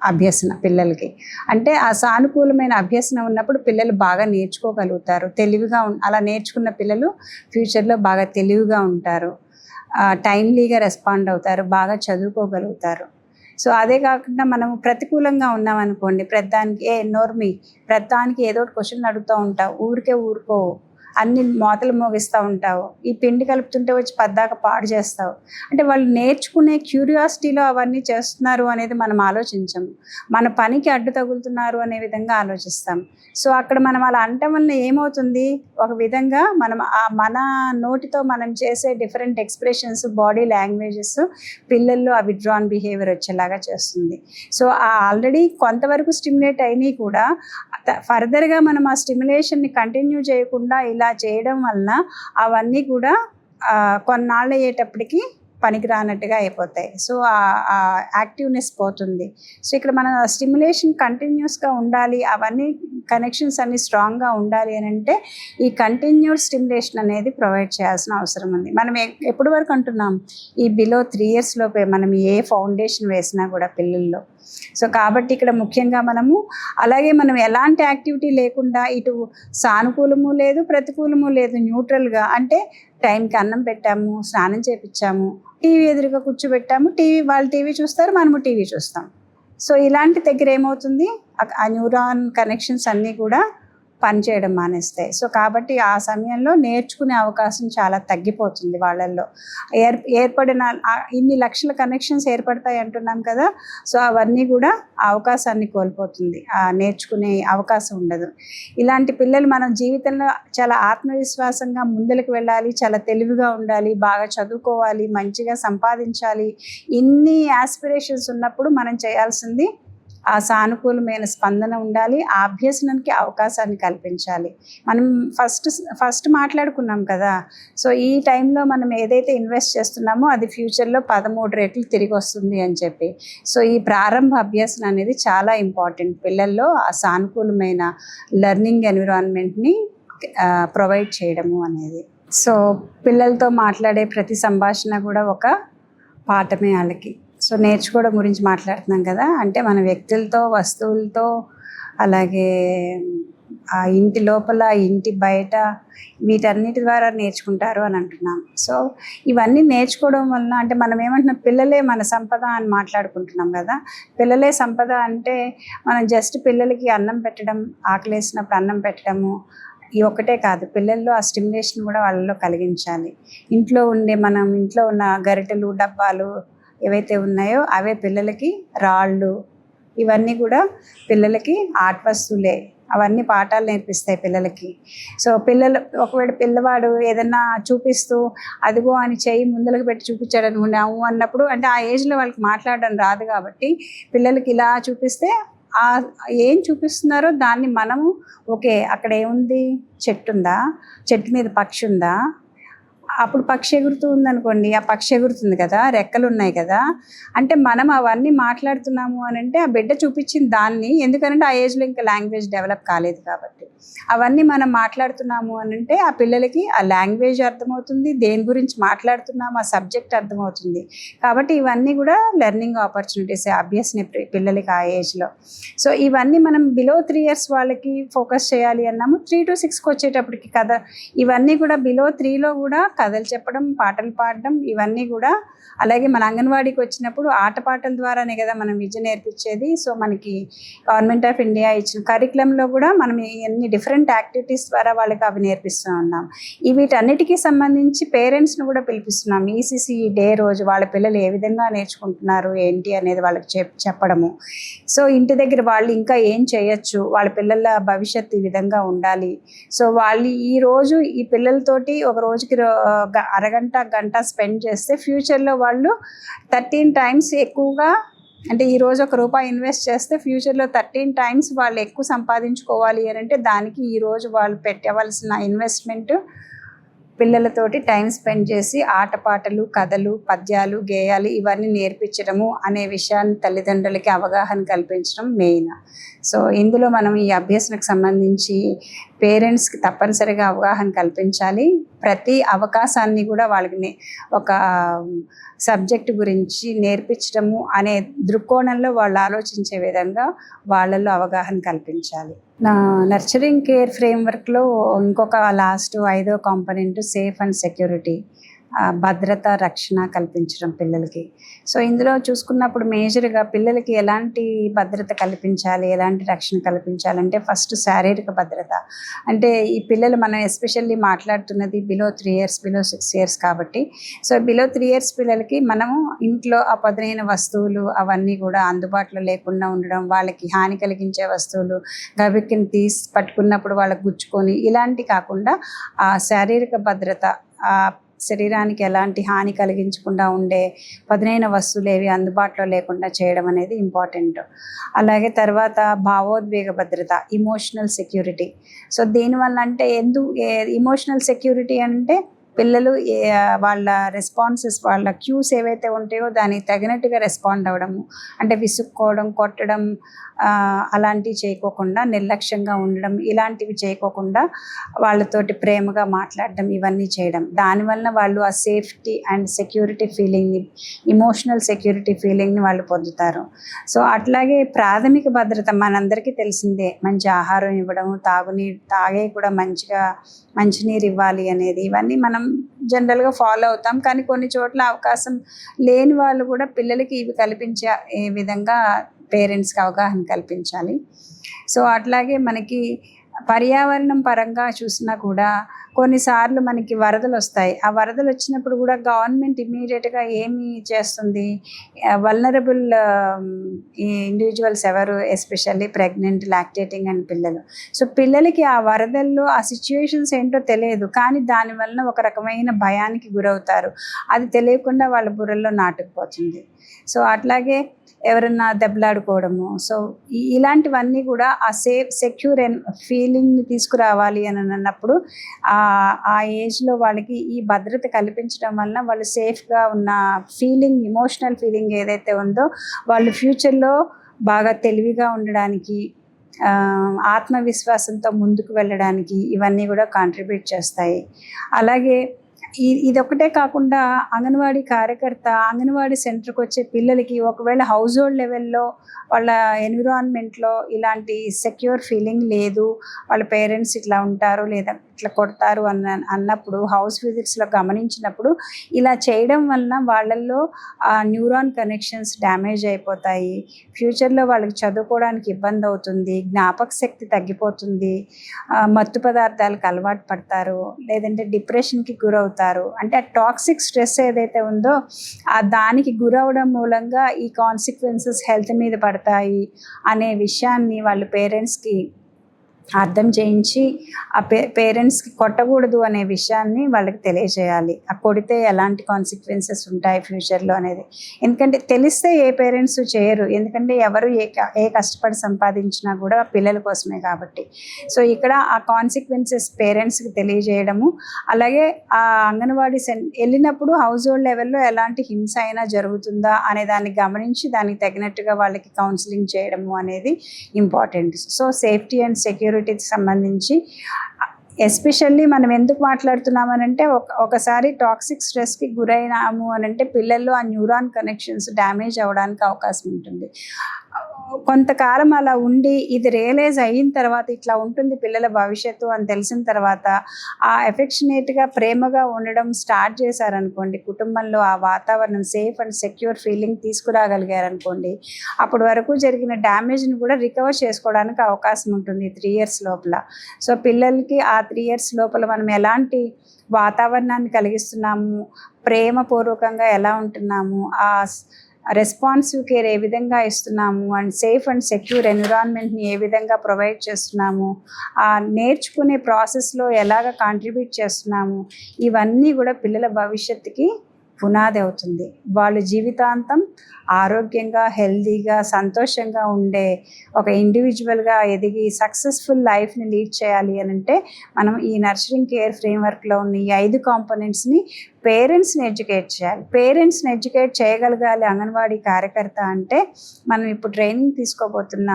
అభ్యసన పిల్లలకి. అంటే ఆ సానుకూలమైన అభ్యసన ఉన్నప్పుడు పిల్లలు బాగా నేర్చుకోగలుగుతారు, తెలివిగా అలా నేర్చుకున్న పిల్లలు ఫ్యూచర్లో బాగా తెలివిగా ఉంటారు, టైమ్లీగా రెస్పాండ్ అవుతారు, బాగా చదువుకోగలుగుతారు. సో అదే కాకుండా మనం ప్రతికూలంగా ఉన్నామనుకోండి, ప్రతిదానికి ఏదో ఒకటి క్వశ్చన్లు అడుగుతూ ఉంటావు, ఊరుకోవు, అన్ని మోతలు మోగిస్తూ ఉంటావు, ఈ పిండి కలుపుతుంటే వచ్చి పద్దాక పాడు చేస్తావు. అంటే వాళ్ళు నేర్చుకునే క్యూరియాసిటీలో అవన్నీ చేస్తున్నారు అనేది మనం ఆలోచించము, మన పనికి అడ్డు తగులుతున్నారు అనే విధంగా ఆలోచిస్తాం. సో అక్కడ మనం అలా అనటం వల్ల ఏమవుతుంది, ఒక విధంగా మనం మన నోటితో మనం చేసే డిఫరెంట్ ఎక్స్ప్రెషన్స్, బాడీ లాంగ్వేజెస్ పిల్లల్లో ఆ విత్డ్రాన్ బిహేవియర్ వచ్చేలాగా చేస్తుంది. సో ఆల్రెడీ కొంతవరకు స్టిమ్యులేట్ అయినాయి కూడా ఫర్దర్గా మనం ఆ స్టిమ్యులేషన్ని కంటిన్యూ చేయకుండా ఇలా చేయడం వలన అవన్నీ కూడా కొన్నాళ్ళు అయ్యేటప్పటికి పనికి రానట్టుగా అయిపోతాయి. సో ఆ యాక్టివ్నెస్ పోతుంది. సో ఇక్కడ మన స్టిమ్యులేషన్ కంటిన్యూస్గా ఉండాలి, అవన్నీ కనెక్షన్స్ అన్ని స్ట్రాంగ్గా ఉండాలి అని అంటే ఈ కంటిన్యూడ్ స్టిమ్యులేషన్ అనేది ప్రొవైడ్ చేయాల్సిన అవసరం ఉంది. మనం ఎప్పటి వరకు అంటున్నాం, ఈ బిలో 3 years లోపే మనం ఏ ఫౌండేషన్ వేసినా కూడా పిల్లల్లో. సో కాబట్టి ఇక్కడ ముఖ్యంగా అలాగే మనం ఎలాంటి యాక్టివిటీ లేకుండా ఇటు సానుకూలము లేదు, ప్రతికూలము లేదు, న్యూట్రల్గా, అంటే టైంకి అన్నం పెట్టాము, స్నానం చేపించాము, టీవీ ఎదురుగా కూర్చోబెట్టాము, వాళ్ళు టీవీ చూస్తారు, మనము టీవీ చూస్తాం. సో ఇలాంటి దగ్గర ఏమవుతుంది, ఆ న్యూరాన్ కనెక్షన్స్ అన్నీ కూడా పనిచేయడం మానేస్తాయి. సో కాబట్టి ఆ సమయంలో నేర్చుకునే అవకాశం చాలా తగ్గిపోతుంది వాళ్ళల్లో. ఏర్పడిన ఇన్ని లక్షల కనెక్షన్స్ ఏర్పడతాయి అంటున్నాం కదా, సో అవన్నీ కూడా ఆ అవకాశాన్ని కోల్పోతుంది, నేర్చుకునే అవకాశం ఉండదు. ఇలాంటి పిల్లలు మనం జీవితంలో చాలా ఆత్మవిశ్వాసంగా ముందరికి వెళ్ళాలి, చాలా తెలివిగా ఉండాలి, బాగా చదువుకోవాలి, మంచిగా సంపాదించాలి, ఇన్ని ఆస్పిరేషన్స్ ఉన్నప్పుడు మనం చేయాల్సింది ఆ సానుకూలమైన స్పందన ఉండాలి, ఆ అభ్యసనానికి అవకాశాన్ని కల్పించాలి. మనం ఫస్ట్ మాట్లాడుకున్నాం కదా, సో ఈ టైంలో మనం ఏదైతే ఇన్వెస్ట్ చేస్తున్నామో అది ఫ్యూచర్లో 13 రెట్లు తిరిగి వస్తుంది అని చెప్పి. సో ఈ ప్రారంభ అభ్యసన అనేది చాలా ఇంపార్టెంట్, పిల్లల్లో ఆ సానుకూలమైన లెర్నింగ్ ఎన్విరాన్మెంట్ని ప్రొవైడ్ చేయడము అనేది. సో పిల్లలతో మాట్లాడే ప్రతి సంభాషణ కూడా ఒక పాఠమే వాళ్ళకి. సో నేర్చుకోవడం గురించి మాట్లాడుతున్నాం కదా, అంటే మన వ్యక్తులతో, వస్తువులతో, అలాగే ఆ ఇంటి లోపల, ఇంటి బయట, వీటన్నిటి ద్వారా నేర్చుకుంటారు అని అంటున్నాం. సో ఇవన్నీ నేర్చుకోవడం వలన, అంటే మనం ఏమంటున్నాం, పిల్లలే మన సంపద అని మాట్లాడుకుంటున్నాం కదా. పిల్లలే సంపద అంటే మనం జస్ట్ పిల్లలకి అన్నం పెట్టడం, ఆకలేసినప్పుడు అన్నం పెట్టడము, ఈ ఒక్కటే కాదు, పిల్లల్లో ఆ స్టిమ్యులేషన్ కూడా వాళ్ళలో కలిగించాలి. ఇంట్లో ఉన్న గరిటెలు, డబ్బాలు ఏవైతే ఉన్నాయో అవే పిల్లలకి రాళ్ళు, ఇవన్నీ కూడా పిల్లలకి ఆర్ట్ వస్తువులే, అవన్నీ పాఠాలు నేర్పిస్తాయి పిల్లలకి. సో ఒకవేళ పిల్లవాడు ఏదన్నా చూపిస్తూ అదిగో అని చెయ్యి ముందరకు పెట్టి చూపించాడు అనుకున్నాము అన్నప్పుడు, అంటే ఆ ఏజ్లో వాళ్ళకి మాట్లాడడం రాదు కాబట్టి పిల్లలకి ఇలా చూపిస్తే ఏం చూపిస్తున్నారో దాన్ని మనము, ఓకే అక్కడ ఏముంది, చెట్టు ఉందా, చెట్టు మీద పక్షి ఉందా, అప్పుడు పక్షి ఎగురుతూ ఉందనుకోండి, ఆ పక్షి ఎగురుతుంది కదా, రెక్కలు ఉన్నాయి కదా, అంటే మనం అవన్నీ మాట్లాడుతున్నాము అని అంటే ఆ బిడ్డ చూపించిన దాన్ని, ఎందుకంటే ఆ ఏజ్లో ఇంకా లాంగ్వేజ్ డెవలప్ కాలేదు కాబట్టి, అవన్నీ మనం మాట్లాడుతున్నాము అని అంటే ఆ పిల్లలకి ఆ లాంగ్వేజ్ అర్థమవుతుంది, దేని గురించి మాట్లాడుతున్నాము ఆ సబ్జెక్ట్ అర్థమవుతుంది. కాబట్టి ఇవన్నీ కూడా లెర్నింగ్ ఆపర్చునిటీస్, అభ్యసన పిల్లలకి ఆ ఏజ్లో. సో ఇవన్నీ మనం బిలో 3 years వాళ్ళకి ఫోకస్ చేయాలి అన్నాము. 3 to 6 వచ్చేటప్పటికి ఇవన్నీ కూడా బిలో 3లో కూడా కథలు చెప్పడం, పాటలు పాడడం, ఇవన్నీ కూడా. అలాగే మన అంగన్వాడీకి వచ్చినప్పుడు ఆటపాటల ద్వారానే కదా మనం విద్య నేర్పించేది. సో మనకి గవర్నమెంట్ ఆఫ్ ఇండియా ఇచ్చిన కరికులంలో కూడా మనం ఎన్ని డిఫరెంట్ యాక్టివిటీస్ ద్వారా వాళ్ళకి అవి నేర్పిస్తూ ఉన్నాం. వీటన్నిటికీ సంబంధించి పేరెంట్స్ని కూడా పిలిపిస్తున్నాం. ఈసీసీ డే రోజు వాళ్ళ పిల్లలు ఏ విధంగా నేర్చుకుంటున్నారు ఏంటి అనేది వాళ్ళకి చెప్పడము. సో ఇంటి దగ్గర వాళ్ళు ఇంకా ఏం చేయొచ్చు, వాళ్ళ పిల్లల భవిష్యత్తు ఈ విధంగా ఉండాలి. సో వాళ్ళు ఈరోజు ఈ పిల్లలతోటి ఒక రోజుకి అరగంట, గంట స్పెండ్ చేస్తే ఫ్యూచర్లో వాళ్ళు 13 times ఎక్కువగా, అంటే ఈరోజు ₹1 ఇన్వెస్ట్ చేస్తే ఫ్యూచర్లో 13 times వాళ్ళు ఎక్కువ సంపాదించుకోవాలి అని అంటే దానికి ఈరోజు వాళ్ళు పెట్టవలసిన ఇన్వెస్ట్మెంట్ పిల్లలతోటి టైం స్పెండ్ చేసి ఆటపాటలు, కథలు, పద్యాలు, గేయాలు ఇవన్నీ నేర్పించడము అనే విషయాన్ని తల్లిదండ్రులకి అవగాహన కల్పించడం మెయిన్. సో ఇందులో మనం ఈ అభ్యసనకు సంబంధించి పేరెంట్స్కి తప్పనిసరిగా అవగాహన కల్పించాలి. ప్రతి అవకాశాన్ని కూడా వాళ్ళకి ఒక సబ్జెక్ట్ గురించి నేర్పించడము అనే దృక్కోణంలో వాళ్ళు ఆలోచించే విధంగా వాళ్ళల్లో అవగాహన కల్పించాలి. నా నర్చరింగ్ కేర్ ఫ్రేమ్వర్క్లో ఇంకొక లాస్ట్ 5వ కాంపోనెంట్ సేఫ్ అండ్ సెక్యూరిటీ, భద్రత, రక్షణ కల్పించడం పిల్లలకి. సో ఇందులో చూసుకున్నప్పుడు మేజర్గా పిల్లలకి ఎలాంటి భద్రత కల్పించాలి, ఎలాంటి రక్షణ కల్పించాలంటే ఫస్ట్ శారీరక భద్రత. అంటే ఈ పిల్లలు మనం ఎస్పెషల్లీ మాట్లాడుతున్నది బిలో 3 years, బిలో 6 years కాబట్టి, సో బిలో 3 years పిల్లలకి మనము ఇంట్లో ఆ పదునైన వస్తువులు అవన్నీ కూడా అందుబాటులో లేకుండా ఉండడం, వాళ్ళకి హాని కలిగించే వస్తువులు గబిక్కిని తీసి పట్టుకున్నప్పుడు వాళ్ళకి గుచ్చుకొని ఇలాంటి కాకుండా ఆ శారీరక భద్రత, ఆ శరీరానికి ఎలాంటి హాని కలిగించకుండా ఉండే పదునైన వస్తువులు ఏవి అందుబాటులో లేకుండా చేయడం అనేది ఇంపార్టెంట్. అలాగే తర్వాత భావోద్వేగ భద్రత, ఇమోషనల్ సెక్యూరిటీ. సో దీనివల్ల అంటే ఇమోషనల్ సెక్యూరిటీ అంటే పిల్లలు వాళ్ళ రెస్పాన్సెస్, వాళ్ళ క్యూస్ ఏవైతే ఉంటాయో దానికి తగినట్టుగా రెస్పాండ్ అవ్వడము, అంటే విసుక్కోవడం, కొట్టడం అలాంటివి చేయకోకుండా, నిర్లక్ష్యంగా ఉండడం ఇలాంటివి చేయకోకుండా వాళ్ళతోటి ప్రేమగా మాట్లాడడం, ఇవన్నీ చేయడం. దానివల్ల వాళ్ళు ఆ సేఫ్టీ అండ్ సెక్యూరిటీ ఫీలింగ్ని, ఇమోషనల్ సెక్యూరిటీ ఫీలింగ్ని వాళ్ళు పొందుతారు. సో అట్లాగే ప్రాథమిక భద్రత మనందరికీ తెలిసిందే, మంచి ఆహారం ఇవ్వడం, తాగే కూడా మంచినీరు ఇవ్వాలి అనేది, ఇవన్నీ మనం జనరల్గా ఫాలో అవుతాం. కానీ కొన్ని చోట్ల అవకాశం లేని వాళ్ళు కూడా పిల్లలకి ఇవి కల్పించే విధంగా పేరెంట్స్కి అవగాహన కల్పించాలి. సో అట్లాగే మనకి పర్యావరణం పరంగా చూసినా కూడా కొన్నిసార్లు మనకి వరదలు వస్తాయి. ఆ వరదలు వచ్చినప్పుడు కూడా గవర్నమెంట్ ఇమ్మీడియట్గా ఏమి చేస్తుంది, వల్నరబుల్ ఇండివిజువల్స్ ఎవరు, ఎస్పెషల్లీ ప్రెగ్నెంట్, లాక్టేటింగ్ అండ్ పిల్లలు. సో పిల్లలకి ఆ వరదల్లో ఆ సిచ్యువేషన్స్ ఏంటో తెలియదు, కానీ దానివల్ల ఒక రకమైన భయానికి గురవుతారు. అది తెలియకుండా వాళ్ళ బుర్రల్లో నాటుకుపోతుంది. సో అట్లాగే ఎవరన్నా దెబ్బలాడుకోవడము, సో ఇలాంటివన్నీ కూడా ఆ సెక్యూర్ ఫీలింగ్ని తీసుకురావాలి అని అన్నప్పుడు ఆ ఏజ్లో వాళ్ళకి ఈ భద్రత కల్పించడం వలన వాళ్ళు సేఫ్గా ఉన్న ఫీలింగ్, ఇమోషనల్ ఫీలింగ్ ఏదైతే ఉందో వాళ్ళు ఫ్యూచర్లో బాగా తెలివిగా ఉండడానికి, ఆత్మవిశ్వాసంతో ముందుకు వెళ్ళడానికి ఇవన్నీ కూడా కాంట్రిబ్యూట్ చేస్తాయి. అలాగే ఇదొక్కటే కాకుండా అంగన్వాడీ కార్యకర్త అంగన్వాడీ సెంటర్కి వచ్చే పిల్లలకి ఒకవేళ హౌస్ హోల్డ్ లెవెల్లో వాళ్ళ ఎన్విరాన్మెంట్లో ఇలాంటి సెక్యూర్ ఫీలింగ్ లేదు, వాళ్ళ పేరెంట్స్ ఇట్లా ఉంటారు లేదా ఇట్లా కొడతారు అన్నప్పుడు హౌస్ విజిట్స్లో గమనించినప్పుడు ఇలా చేయడం వలన వాళ్ళల్లో ఆ న్యూరాన్ కనెక్షన్స్ డ్యామేజ్ అయిపోతాయి. ఫ్యూచర్లో వాళ్ళకి చదువుకోవడానికి ఇబ్బంది అవుతుంది, జ్ఞాపక శక్తి తగ్గిపోతుంది, మత్తు పదార్థాలకు అలవాటు పడతారు, లేదంటే డిప్రెషన్కి గురవుతారు. అంటే ఆ టాక్సిక్ స్ట్రెస్ ఏదైతే ఉందో దానికి గురవడం మూలంగా ఈ కాన్సిక్వెన్సెస్ హెల్త్ మీద పడతాయి అనే విషయాన్ని వాళ్ళు పేరెంట్స్కి అర్థం చేయించి ఆ పేరెంట్స్కి కొట్టకూడదు అనే విషయాన్ని వాళ్ళకి తెలియజేయాలి. ఆ కొడితే ఎలాంటి కాన్సిక్వెన్సెస్ ఉంటాయి ఫ్యూచర్లో అనేది. ఎందుకంటే తెలిస్తే ఏ పేరెంట్స్ చేయరు, ఎందుకంటే ఎవరు ఏ కష్టపడి సంపాదించినా కూడా పిల్లల కోసమే కాబట్టి. సో ఇక్కడ ఆ కాన్సిక్వెన్సెస్ పేరెంట్స్కి తెలియజేయడము, అలాగే ఆ అంగన్వాడీ వెళ్ళినప్పుడు హౌస్ హోల్డ్ లెవెల్లో ఎలాంటి హింస అయినా జరుగుతుందా అనే దాన్ని గమనించి దానికి తగినట్టుగా వాళ్ళకి కౌన్సిలింగ్ చేయడము అనేది ఇంపార్టెంట్. సో సేఫ్టీ అండ్ సెక్యూరిటీకి సంబంధించి ఎస్పెషల్లీ మనం ఎందుకు మాట్లాడుతున్నామనంటే ఒకసారి టాక్సిక్ స్ట్రెస్కి గురైనాము అనంటే పిల్లల్లో ఆ న్యూరాన్ కనెక్షన్స్ డ్యామేజ్ అవ్వడానికి అవకాశం ఉంటుంది. కొంతకాలం అలా ఉండి ఇది రియలైజ్ అయిన తర్వాత ఇట్లా ఉంటుంది పిల్లల భవిష్యత్తు అని తెలిసిన తర్వాత ఆ ఎఫెక్షనేట్గా ప్రేమగా ఉండడం స్టార్ట్ చేశారనుకోండి, కుటుంబంలో ఆ వాతావరణం సేఫ్ అండ్ సెక్యూర్ ఫీలింగ్ తీసుకురాగలిగారనుకోండి, అప్పటి వరకు జరిగిన డ్యామేజ్ని కూడా రికవర్ చేసుకోవడానికి అవకాశం ఉంటుంది 3 years లోపల. సో పిల్లలకి ఆ 3 years లోపల మనం ఎలాంటి వాతావరణాన్ని కలిగిస్తున్నాము, ప్రేమపూర్వకంగా ఎలా ఉంటున్నాము, ఆ రెస్పాన్సివ్ కేర్ ఏ విధంగా ఇస్తున్నాము, అండ్ సేఫ్ అండ్ సెక్యూర్ ఎన్విరాన్మెంట్ని ఏ విధంగా ప్రొవైడ్ చేస్తున్నాము, ఆ నేర్చుకునే ప్రాసెస్లో ఎలాగ కాంట్రిబ్యూట్ చేస్తున్నాము, ఇవన్నీ కూడా పిల్లల భవిష్యత్తుకి పునాది అవుతుంది. వాళ్ళు జీవితాంతం ఆరోగ్యంగా, హెల్దీగా, సంతోషంగా ఉండే ఒక ఇండివిజువల్గా ఎదిగి సక్సెస్ఫుల్ లైఫ్ని లీడ్ చేయాలి అని అంటే మనం ఈ నర్చరింగ్ కేర్ ఫ్రేమ్వర్క్లో ఉన్న ఈ 5 కాంపోనెంట్స్ని పేరెంట్స్ని ఎడ్యుకేట్ చేయాలి. పేరెంట్స్ని ఎడ్యుకేట్ చేయగలగాలి అంగన్వాడీ కార్యకర్త అంటే మనం ఇప్పుడు ట్రైనింగ్ తీసుకోబోతున్న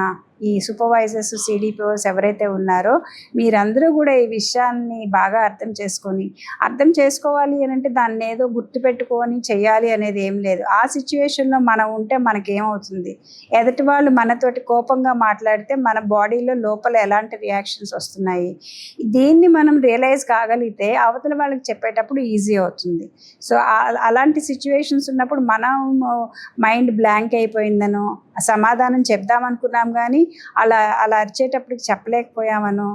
ఈ సూపర్వైజర్స్, సిడిపిఓస్ ఎవరైతే ఉన్నారో మీరందరూ కూడా ఈ విషయాన్ని బాగా అర్థం చేసుకోవాలి అని అంటే దాన్ని ఏదో గుర్తుపెట్టుకొని చెయ్యాలి అనేది ఏం లేదు. ఆ సిచ్యువేషన్లో మనం ఉంటే మనకేమవుతుంది, ఎదుటి వాళ్ళు మనతోటి కోపంగా మాట్లాడితే మన బాడీలో లోపల ఎలాంటి రియాక్షన్స్ వస్తున్నాయి, దీన్ని మనం రియలైజ్ కాగలిగితే అవతల వాళ్ళకి చెప్పేటప్పుడు ఈజీ అవుతుంది. సో అలాంటి సిచ్యువేషన్స్ ఉన్నప్పుడు మనం మైండ్ బ్లాంక్ అయిపోయిందనో, సమాధానం చెప్దామనుకున్నాం కానీ అలా అరిచేటప్పటికి చెప్పలేకపోయామనో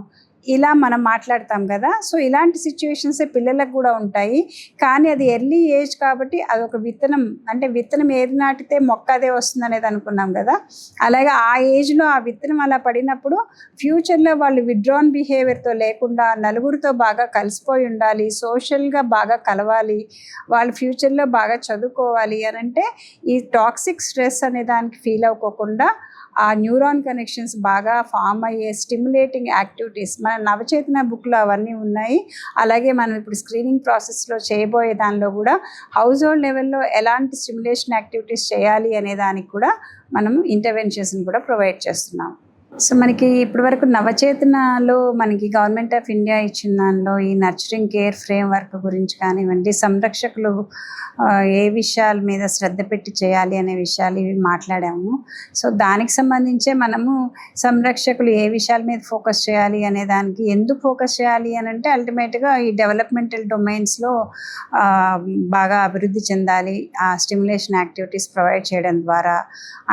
ఇలా మనం మాట్లాడతాం కదా. సో ఇలాంటి సిచ్యువేషన్సే పిల్లలకు కూడా ఉంటాయి. కానీ అది ఎర్లీ ఏజ్ కాబట్టి అదొక విత్తనం, అంటే విత్తనం ఏది నాటితే మొక్క అదే వస్తుంది అనేది అనుకున్నాం కదా. అలాగే ఆ ఏజ్లో ఆ విత్తనం అలా పడినప్పుడు ఫ్యూచర్లో వాళ్ళు విత్డ్రాన్ బిహేవియర్తో లేకుండా నలుగురితో బాగా కలిసిపోయి ఉండాలి, సోషల్గా బాగా కలవాలి, వాళ్ళు ఫ్యూచర్లో బాగా చదువుకోవాలి అని అంటే ఈ టాక్సిక్ స్ట్రెస్ అనే దానికి ఫీల్ అవ్వకుండా ఆ న్యూరాన్ కనెక్షన్స్ బాగా ఫామ్ అయ్యే స్టిమ్యులేటింగ్ యాక్టివిటీస్ మన నవచేతన బుక్లో అవన్నీ ఉన్నాయి. అలాగే మనం ఇప్పుడు స్క్రీనింగ్ ప్రాసెస్లో చేయబోయే దానిలో కూడా హౌస్ హోల్డ్ లెవెల్లో ఎలాంటి స్టిమ్యులేషన్ యాక్టివిటీస్ చేయాలి అనే దానికి కూడా మనము ఇంటర్వెన్షన్స్ని కూడా ప్రొవైడ్ చేస్తున్నాం. సో మనకి ఇప్పటివరకు నవచేతనలో మనకి గవర్నమెంట్ ఆఫ్ ఇండియా ఇచ్చిన దానిలో ఈ నర్చరింగ్ కేర్ ఫ్రేమ్ వర్క్ గురించి కానివ్వండి, సంరక్షకులు ఏ విషయాల మీద శ్రద్ధ పెట్టి చేయాలి అనే విషయాలు ఇవి మాట్లాడాము. సో దానికి సంబంధించే మనము సంరక్షకులు ఏ విషయాల మీద ఫోకస్ చేయాలి అనే దానికి ఎందుకు ఫోకస్ చేయాలి అని అంటే అల్టిమేట్గా ఈ డెవలప్మెంటల్ డొమైన్స్లో బాగా అభివృద్ధి చెందాలి, ఆ స్టిమ్యులేషన్ యాక్టివిటీస్ ప్రొవైడ్ చేయడం ద్వారా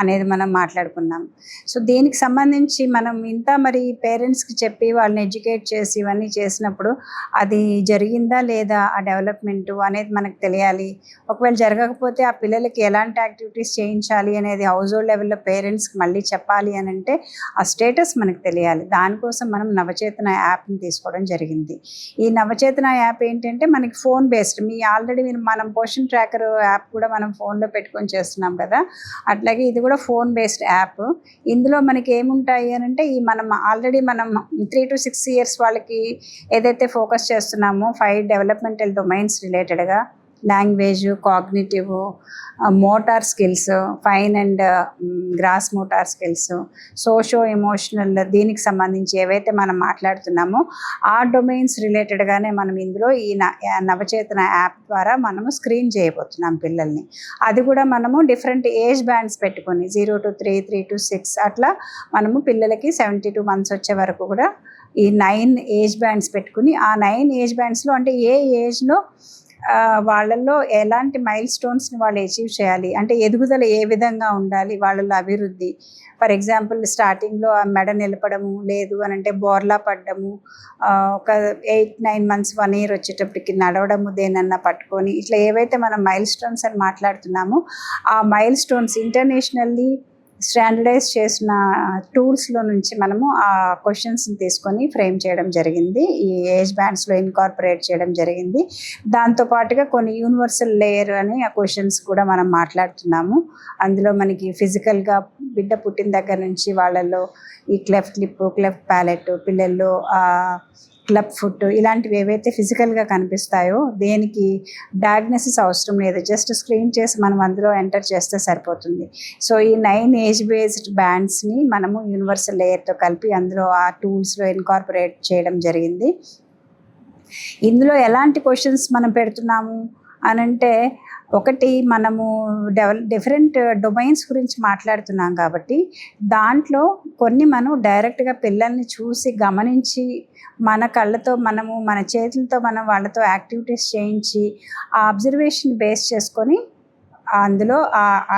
అనేది మనం మాట్లాడుకున్నాం. సో దీనికి సంబంధించి మనం ఇంత మరి పేరెంట్స్కి చెప్పి వాళ్ళని ఎడ్యుకేట్ చేసి ఇవన్నీ చేసినప్పుడు అది జరిగిందా లేదా ఆ డెవలప్మెంట్ అనేది మనకు తెలియాలి. ఒకవేళ జరగకపోతే ఆ పిల్లలకి ఎలాంటి యాక్టివిటీస్ చేయించాలి అనేది హౌస్ హోల్డ్ లెవెల్లో పేరెంట్స్కి మళ్ళీ చెప్పాలి అని అంటే ఆ స్టేటస్ మనకు తెలియాలి. దానికోసం మనం నవచేతన యాప్ని తీసుకోవడం జరిగింది. ఈ నవచేతన యాప్ ఏంటంటే మనకి ఫోన్ బేస్డ్, ఆల్రెడీ మనం పోషన్ ట్రాకర్ యాప్ కూడా మనం ఫోన్లో పెట్టుకొని చేస్తున్నాం కదా, అట్లాగే ఇది కూడా ఫోన్ బేస్డ్ యాప్. ఇందులో మనకి ఏముంటాయి అని అంటే ఈ మనం ఆల్రెడీ మనం 3 to 6 years వాళ్ళకి ఏదైతే ఫోకస్ చేస్తున్నామో 5 డెవలప్మెంటల్ డొమైన్స్ రిలేటెడ్గా language, cognitive, motor skills, fine and gross motor skills, socio emotional, దీనికి సంబంధించి ఏవైతే మనం మాట్లాడుతున్నామో ఆ డొమైన్స్ రిలేటెడ్గానే మనం ఇందులో ఈ నవచేతన యాప్ ద్వారా మనము స్క్రీన్ చేయబోతున్నాం పిల్లల్ని. అది కూడా మనము డిఫరెంట్ ఏజ్ బ్యాండ్స్ పెట్టుకొని 0 to 3, 3 to 6 అట్లా మనము పిల్లలకి 72 months వచ్చే వరకు కూడా ఈ 9 ఏజ్ బ్యాండ్స్ పెట్టుకుని ఆ 9 ఏజ్ బ్యాండ్స్లో అంటే ఏ ఏజ్లో వాళ్ళల్లో ఎలాంటి మైల్ స్టోన్స్ని వాళ్ళు అచీవ్ చేయాలి, అంటే ఎదుగుదల ఏ విధంగా ఉండాలి, వాళ్ళలో అభివృద్ధి. ఫర్ ఎగ్జాంపుల్ స్టార్టింగ్లో ఆ మెడ నిలపడము, లేదు అని అంటే బోర్లా పడ్డము, ఒక 8-9 months 1 year వచ్చేటప్పటికి నడవడము, దేనన్నా పట్టుకొని, ఇట్లా ఏవైతే మనం మైల్ స్టోన్స్ అని మాట్లాడుతున్నామో ఆ మైల్ స్టోన్స్ ఇంటర్నేషనల్లీ స్టాండర్డైజ్ చేసిన టూల్స్లో నుంచి మనము ఆ క్వశ్చన్స్ని తీసుకొని ఫ్రేమ్ చేయడం జరిగింది, ఈ ఏజ్ బ్యాండ్స్లో ఇన్కార్పొరేట్ చేయడం జరిగింది. దాంతోపాటుగా కొన్ని యూనివర్సల్ లేయర్ అని ఆ క్వశ్చన్స్ కూడా మనం మాట్లాడుతున్నాము. అందులో మనకి ఫిజికల్గా బిడ్డ పుట్టిన దగ్గర నుంచి వాళ్ళల్లో ఈ క్లెఫ్ట్ లిప్, క్లెఫ్ట్ ప్యాలెట్, పిల్లల్లో క్లబ్ ఫుట్, ఇలాంటివి ఏవైతే ఫిజికల్గా కనిపిస్తాయో దేనికి డయాగ్నోసిస్ అవసరం లేదు, జస్ట్ స్క్రీన్ చేసి మనం అందులో ఎంటర్ చేస్తే సరిపోతుంది. సో ఈ 9 ఏజ్ బేస్డ్ బ్యాండ్స్ని మనము యూనివర్సల్ లేయర్తో కలిపి అందులో ఆ టూల్స్లో ఇన్కార్పొరేట్ చేయడం జరిగింది. ఇందులో ఎలాంటి క్వశ్చన్స్ మనం పెడుతున్నాము అనంటే, ఒకటి మనము డిఫరెంట్ డొమైన్స్ గురించి మాట్లాడుతున్నాం కాబట్టి దాంట్లో కొన్ని మనం డైరెక్ట్గా పిల్లల్ని చూసి గమనించి మన కళ్ళతో మనము మన చేతులతో మనం వాళ్ళతో యాక్టివిటీస్ చేయించి ఆ అబ్జర్వేషన్ బేస్ చేసుకొని అందులో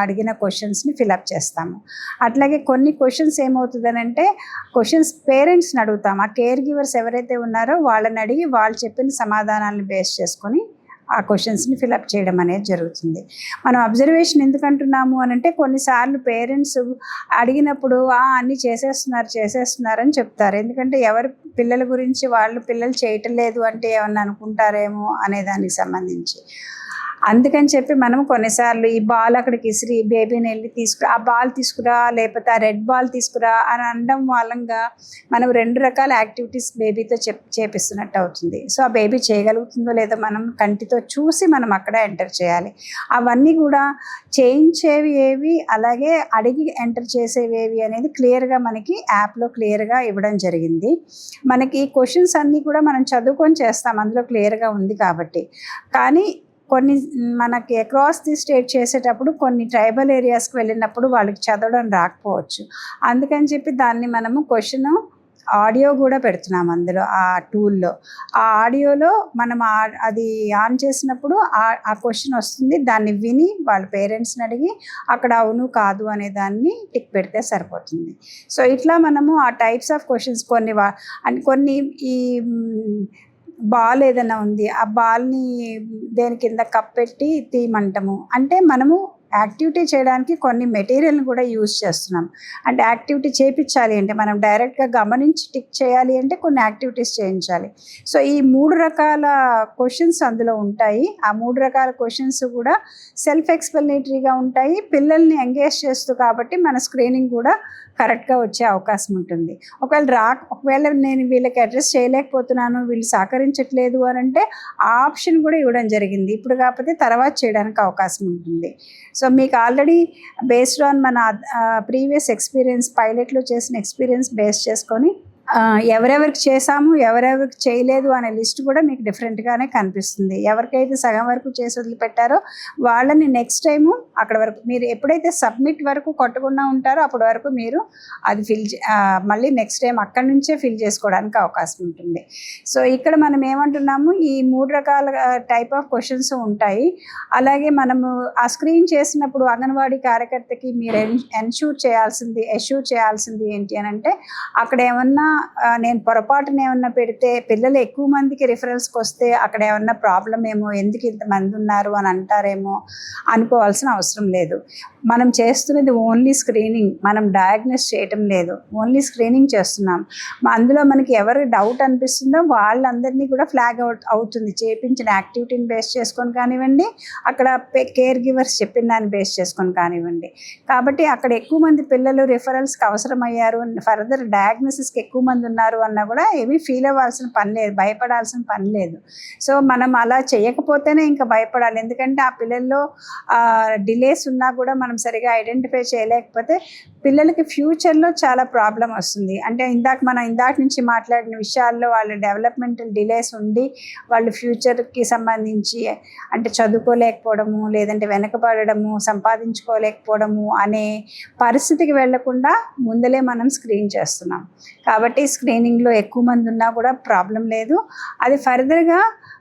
అడిగిన క్వశ్చన్స్ని ఫిలప్ చేస్తాము. అట్లాగే కొన్ని క్వశ్చన్స్ ఏమవుతుందనంటే క్వశ్చన్స్ పేరెంట్స్ని అడుగుతాము, ఆ కేర్ గివర్స్ ఎవరైతే ఉన్నారో వాళ్ళని అడిగి వాళ్ళు చెప్పిన సమాధానాలను బేస్ చేసుకొని ఆ క్వశ్చన్స్ని ఫిలప్ చేయడం అనేది జరుగుతుంది. మనం అబ్జర్వేషన్ ఎందుకు అంటున్నాము అని అంటే కొన్నిసార్లు పేరెంట్స్ అడిగినప్పుడు అన్నీ చేసేస్తున్నారు అని చెప్తారు. ఎందుకంటే ఎవరి పిల్లల గురించి వాళ్ళు పిల్లలు చేయటం లేదు అంటే ఏమన్నా అనుకుంటారేమో అనే దానికి సంబంధించి. అందుకని చెప్పి మనం కొన్నిసార్లు ఈ బాల్ అక్కడికి ఇసిరి బేబీని వెళ్ళి తీసుకురా, ఆ బాల్ తీసుకురా, లేకపోతే ఆ రెడ్ బాల్ తీసుకురా అని అనడం మూలంగా మనం 2 రకాల యాక్టివిటీస్ బేబీతో చేపిస్తున్నట్టు అవుతుంది. సో ఆ బేబీ చేయగలుగుతుందో లేదో మనం కంటితో చూసి మనం అక్కడ ఎంటర్ చేయాలి. అవన్నీ కూడా చేయించేవి ఏవి, అలాగే అడిగి ఎంటర్ చేసేవి ఏవి అనేది క్లియర్గా మనకి యాప్లో క్లియర్గా ఇవ్వడం జరిగింది. మనకి ఈ క్వశ్చన్స్ అన్నీ కూడా మనం చదువుకొని చేస్తాం, అందులో క్లియర్గా ఉంది కాబట్టి. కానీ కొన్ని మనకి అక్రాస్ ది స్టేట్ చేసేటప్పుడు కొన్ని ట్రైబల్ ఏరియాస్కి వెళ్ళినప్పుడు వాళ్ళకి చదవడం రాకపోవచ్చు. అందుకని చెప్పి దాన్ని మనము క్వశ్చన్ ఆడియో కూడా పెడుతున్నాం అందులో, ఆ టూల్లో. ఆ ఆడియోలో మనం అది ఆన్ చేసినప్పుడు ఆ క్వశ్చన్ వస్తుంది, దాన్ని విని వాళ్ళ పేరెంట్స్ని అడిగి అక్కడ అవును కాదు అనే దాన్ని టిక్ పెడితే సరిపోతుంది. సో ఇట్లా మనము ఆ టైప్స్ ఆఫ్ క్వశ్చన్స్ కొన్ని ఈ బాల్ ఏదైనా ఉంది, ఆ బాల్ని దేని కింద కప్పెట్టి తీయమంటాము. అంటే మనము యాక్టివిటీ చేయడానికి కొన్ని మెటీరియల్ని కూడా యూజ్ చేస్తున్నాం. అంటే యాక్టివిటీ చేయించాలి అంటే మనం డైరెక్ట్గా గమనించి టిక్ చేయాలి అంటే కొన్ని యాక్టివిటీస్ చేయించాలి. సో ఈ 3 రకాల క్వశ్చన్స్ అందులో ఉంటాయి. ఆ 3 రకాల క్వశ్చన్స్ కూడా సెల్ఫ్ ఎక్స్ప్లెనేటరీగా ఉంటాయి, పిల్లల్ని ఎంగేజ్ చేస్తూ, కాబట్టి మన స్క్రీనింగ్ కూడా కరెక్ట్గా వచ్చే అవకాశం ఉంటుంది. ఒకవేళ నేను వీళ్ళకి అడ్రస్ చేయలేకపోతున్నాను, వీళ్ళు సహకరించట్లేదు అని అంటే ఆ ఆప్షన్ కూడా ఇవ్వడం జరిగింది. ఇప్పుడు కాకపోతే తర్వాత చేయడానికి అవకాశం ఉంటుంది. సో మీకు ఆల్రెడీ బేస్డ్ ఆన్ మన ప్రీవియస్ ఎక్స్పీరియన్స్, పైలట్లో చేసిన ఎక్స్పీరియన్స్ బేస్ చేసుకొని ఎవరెవరికి చేసాము, ఎవరెవరికి చేయలేదు అనే లిస్ట్ కూడా మీకు డిఫరెంట్గానే కనిపిస్తుంది. ఎవరికైతే సగం వరకు చేసి వదిలిపెట్టారో వాళ్ళని నెక్స్ట్ టైము అక్కడ వరకు మీరు ఎప్పుడైతే సబ్మిట్ వరకు కొట్టకుండా ఉంటారో అప్పటి వరకు మీరు అది మళ్ళీ నెక్స్ట్ టైం అక్కడి నుంచే ఫిల్ చేసుకోవడానికి అవకాశం ఉంటుంది. సో ఇక్కడ మనం ఏమంటున్నాము, ఈ 3 రకాల టైప్ ఆఫ్ క్వశ్చన్స్ ఉంటాయి. అలాగే మనము ఆ స్క్రీన్ చేసినప్పుడు అంగన్వాడీ కార్యకర్తకి మీరు ఎష్యూర్ చేయాల్సింది ఏంటి అని అంటే, అక్కడ ఏమన్నా నేను పొరపాటున ఏమన్నా పెడితే పిల్లలు ఎక్కువ మందికి రిఫరెన్స్కి వస్తే అక్కడ ఏమన్నా ప్రాబ్లం ఏమో, ఎందుకు ఇంతమంది ఉన్నారు అని అంటారేమో అనుకోవాల్సిన అవసరం లేదు. మనం చేస్తున్నది ఓన్లీ స్క్రీనింగ్, మనం డయాగ్నోస్ చేయటం లేదు, ఓన్లీ స్క్రీనింగ్ చేస్తున్నాం. అందులో మనకి ఎవరు డౌట్ అనిపిస్తుందో వాళ్ళందరినీ కూడా ఫ్లాగ్ అవుతుంది, చేయించిన యాక్టివిటీని బేస్ చేసుకొని కానివ్వండి, అక్కడ కేర్ గివర్స్ చెప్పిన దాన్ని బేస్ చేసుకొని కానివ్వండి. కాబట్టి అక్కడ ఎక్కువ మంది పిల్లలు రిఫరల్స్కి అవసరమయ్యారు, ఫర్దర్ డయాగ్నోసిస్కి ఎక్కువ మంది ఉన్నారు అన్నా కూడా ఏమీ ఫీల్ అవ్వాల్సిన పని లేదు, భయపడాల్సిన పని లేదు. సో మనం అలా చేయకపోతేనే ఇంకా భయపడాలి. ఎందుకంటే ఆ పిల్లల్లో డిలేస్ ఉన్నా కూడా మనం సరిగా ఐడెంటిఫై చేయలేకపోతే పిల్లలకి ఫ్యూచర్లో చాలా ప్రాబ్లం వస్తుంది. అంటే ఇందాక నుంచి మాట్లాడిన విషయాల్లో వాళ్ళ డెవలప్మెంటల్ డిలేస్ ఉండి వాళ్ళు ఫ్యూచర్కి సంబంధించి అంటే చదువుకోలేకపోవడము, లేదంటే వెనకబడము, సంపాదించుకోలేకపోవడము అనే పరిస్థితికి వెళ్లకుండా ముందలే మనం స్క్రీన్ చేస్తున్నాం. కాబట్టి స్క్రీనింగ్లో ఎక్కువ మంది ఉన్నా కూడా ప్రాబ్లం లేదు. అది ఫర్దర్గా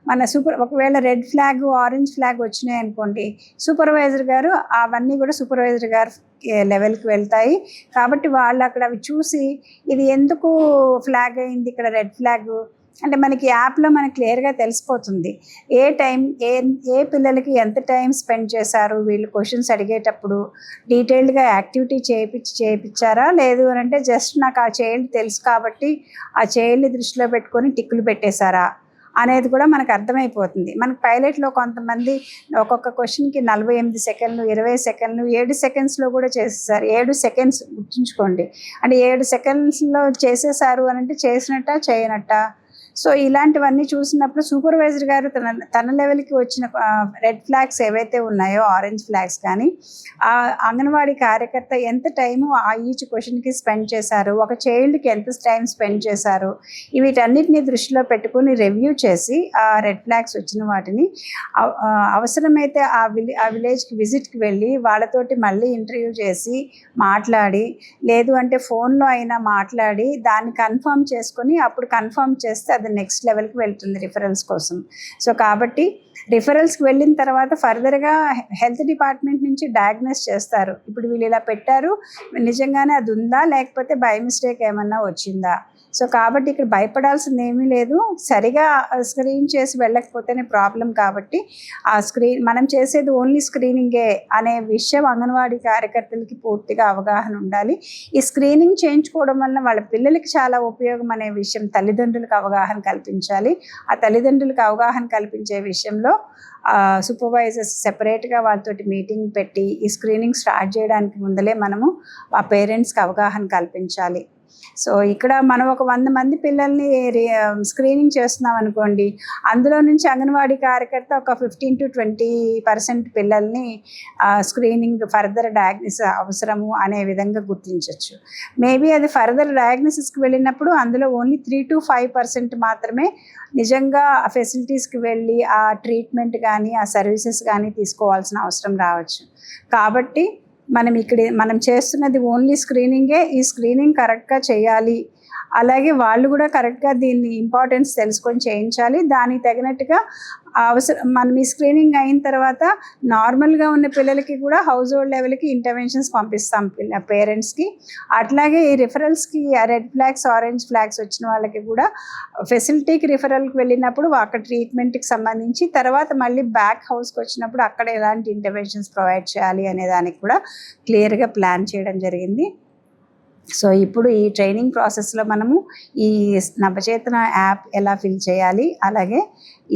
మన ఒకవేళ రెడ్ ఫ్లాగ్, ఆరెంజ్ ఫ్లాగ్ వచ్చినాయి అనుకోండి, సూపర్వైజర్ గారు అవన్నీ కూడా సూపర్వైజర్ గారు లెవెల్కి వెళ్తాయి. కాబట్టి వాళ్ళు అక్కడ అవి చూసి ఇది ఎందుకు ఫ్లాగ్ అయింది, ఇక్కడ రెడ్ ఫ్లాగ్ అంటే మనకి యాప్లో మనకి క్లియర్గా తెలిసిపోతుంది. ఏ పిల్లలకి ఎంత టైం స్పెండ్ చేశారు, వీళ్ళు క్వశ్చన్స్ అడిగేటప్పుడు డీటెయిల్డ్గా యాక్టివిటీ చేయించారా, లేదు అని అంటే జస్ట్ నాకు ఆ చైల్డ్ తెలుసు కాబట్టి ఆ చైల్డ్ని దృష్టిలో పెట్టుకొని టిక్కులు పెట్టేశారా అనేది కూడా మనకు అర్థమైపోతుంది. మనకు పైలట్లో కొంతమంది ఒక్కొక్క క్వశ్చన్కి 48 సెకండ్లు, 20 సెకండ్లు, 7 సెకండ్స్లో కూడా చేసేసారు. 7 సెకండ్స్ గుర్తుంచుకోండి, అంటే 7 సెకండ్స్లో చేసేసారు అని అంటే చేసినట్ట చేయనట్ట. సో ఇలాంటివన్నీ చూసినప్పుడు సూపర్వైజర్ గారు తన లెవెల్కి వచ్చిన రెడ్ ఫ్లాగ్స్ ఏవైతే ఉన్నాయో, ఆరెంజ్ ఫ్లాగ్స్ కానీ, ఆ అంగన్వాడీ కార్యకర్త ఎంత టైము ఈచ్ క్వశ్చన్కి స్పెండ్ చేశారు, ఒక చైల్డ్కి ఎంత టైం స్పెండ్ చేశారు, వీటన్నిటిని దృష్టిలో పెట్టుకుని రివ్యూ చేసి ఆ రెడ్ ఫ్లాగ్స్ వచ్చిన వాటిని అవసరమైతే ఆ విలేజ్కి విజిట్కి వెళ్ళి వాళ్ళతోటి మళ్ళీ ఇంటర్వ్యూ చేసి మాట్లాడి, లేదు అంటే ఫోన్లో అయినా మాట్లాడి దాన్ని కన్ఫర్మ్ చేసుకొని అప్పుడు కన్ఫర్మ్ చేస్తే అది నెక్స్ట్ లెవెల్కి వెళ్తుంది రిఫరల్స్ కోసం. సో కాబట్టి రిఫరల్స్కి వెళ్ళిన తర్వాత ఫర్దర్గా హెల్త్ డిపార్ట్మెంట్ నుంచి డయాగ్నోస్ చేస్తారు. ఇప్పుడు వీళ్ళు ఇలా పెట్టారు, నిజంగానే అది ఉందా లేకపోతే బై మిస్టేక్ ఏమన్నా వచ్చిందా, సో కాబట్టి ఇక్కడ భయపడాల్సింది ఏమీ లేదు. సరిగా స్క్రీన్ చేసి వెళ్ళకపోతేనే ప్రాబ్లం. కాబట్టి ఆ మనం చేసేది ఓన్లీ స్క్రీనింగే అనే విషయం అంగన్వాడీ కార్యకర్తలకి పూర్తిగా అవగాహన ఉండాలి. ఈ స్క్రీనింగ్ చేయించుకోవడం వల్ల వాళ్ళ పిల్లలకి చాలా ఉపయోగం అనే విషయం తల్లిదండ్రులకు అవగాహన కల్పించాలి. ఆ తల్లిదండ్రులకు అవగాహన కల్పించే విషయంలో సూపర్వైజర్స్ సెపరేట్గా వాళ్ళతోటి మీటింగ్ పెట్టి ఈ స్క్రీనింగ్ స్టార్ట్ చేయడానికి ముందలే మనము ఆ పేరెంట్స్కి అవగాహన కల్పించాలి. సో ఇక్కడ మనం ఒక 100 మంది పిల్లల్ని స్క్రీనింగ్ చేస్తున్నాం అనుకోండి, అందులో నుంచి అంగన్వాడీ కార్యకర్త ఒక 15 to 20% పిల్లల్ని స్క్రీనింగ్ ఫర్దర్ డయాగ్నోసిస్ అవసరము అనే విధంగా గుర్తించవచ్చు. మేబీ అది ఫర్దర్ డయాగ్నోసిస్కి వెళ్ళినప్పుడు అందులో ఓన్లీ 3 to 5% మాత్రమే నిజంగా ఆ ఫెసిలిటీస్కి వెళ్ళి ఆ ట్రీట్మెంట్ కానీ ఆ సర్వీసెస్ కానీ తీసుకోవాల్సిన అవసరం రావచ్చు. కాబట్టి మనం చేస్తున్నది ఓన్లీ స్క్రీనింగే. ఈ స్క్రీనింగ్ కరెక్ట్గా చేయాలి. అలాగే వాళ్ళు కూడా కరెక్ట్గా దీన్ని ఇంపార్టెన్స్ తెలుసుకొని చేయించాలి. దానికి తగినట్టుగా మనం ఈ స్క్రీనింగ్ అయిన తర్వాత నార్మల్గా ఉన్న పిల్లలకి కూడా హౌస్ హోల్డ్ లెవెల్కి ఇంటర్వెన్షన్స్ పంపిస్తాం పేరెంట్స్కి. అట్లాగే ఈ రిఫరల్స్కి రెడ్ ఫ్లాగ్స్, ఆరెంజ్ ఫ్లాగ్స్ వచ్చిన వాళ్ళకి కూడా ఫెసిలిటీకి రిఫరల్కి వెళ్ళినప్పుడు అక్కడ ట్రీట్మెంట్కి సంబంధించి తర్వాత మళ్ళీ బ్యాక్ హౌస్కి వచ్చినప్పుడు అక్కడ ఎలాంటి ఇంటర్వెన్షన్స్ ప్రొవైడ్ చేయాలి అనే దానికి కూడా క్లియర్గా ప్లాన్ చేయడం జరిగింది. సో ఇప్పుడు ఈ ట్రైనింగ్ ప్రాసెస్లో మనము ఈ నవచేతన యాప్ ఎలా ఫిల్ చేయాలి, అలాగే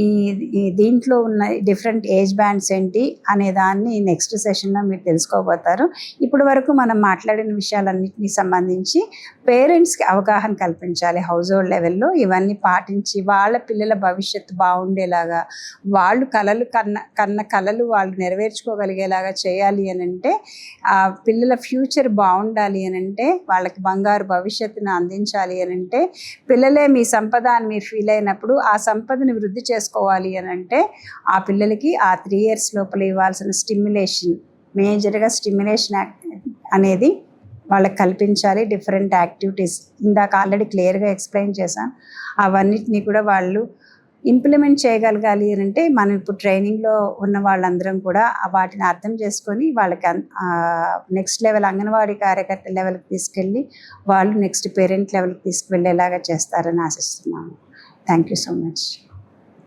ఈ దీంట్లో ఉన్న డిఫరెంట్ ఏజ్ బ్యాండ్స్ ఏంటి అనే దాన్ని నెక్స్ట్ సెషన్లో మీరు తెలుసుకోబోతారు. ఇప్పటి వరకు మనం మాట్లాడిన విషయాలన్నింటినీ సంబంధించి పేరెంట్స్కి అవగాహన కల్పించాలి. హౌస్ హోల్డ్ లెవెల్లో ఇవన్నీ పాటించి వాళ్ళ పిల్లల భవిష్యత్తు బాగుండేలాగా, వాళ్ళు కన్న కలలు వాళ్ళు నెరవేర్చుకోగలిగేలాగా చేయాలి అని అంటే, ఆ పిల్లల ఫ్యూచర్ బాగుండాలి అని అంటే, వాళ్ళకి బంగారు భవిష్యత్తును అందించాలి అని అంటే, పిల్లలే మీ సంపద అని మీరు ఫీల్ అయినప్పుడు ఆ సంపదని వృద్ధి చేసుకోవాలి అని అంటే ఆ పిల్లలకి ఆ 3 years లోపల ఇవ్వాల్సిన మేజర్గా స్టిమ్యులేషన్ అనేది వాళ్ళకి కల్పించాలి. డిఫరెంట్ యాక్టివిటీస్ ఇందాక ఆల్రెడీ క్లియర్గా ఎక్స్ప్లెయిన్ చేశాను. అవన్నిటినీ కూడా వాళ్ళు ఇంప్లిమెంట్ చేయగలగాలి అని అంటే మనం ఇప్పుడు ట్రైనింగ్లో ఉన్న వాళ్ళందరం కూడా వాటిని అర్థం చేసుకొని వాళ్ళకి నెక్స్ట్ లెవెల్ అంగన్వాడీ కార్యకర్త లెవెల్కి తీసుకెళ్ళి వాళ్ళు నెక్స్ట్ పేరెంట్ లెవెల్కి తీసుకువెళ్ళేలాగా చేస్తారని ఆశిస్తున్నాను. Thank you so much.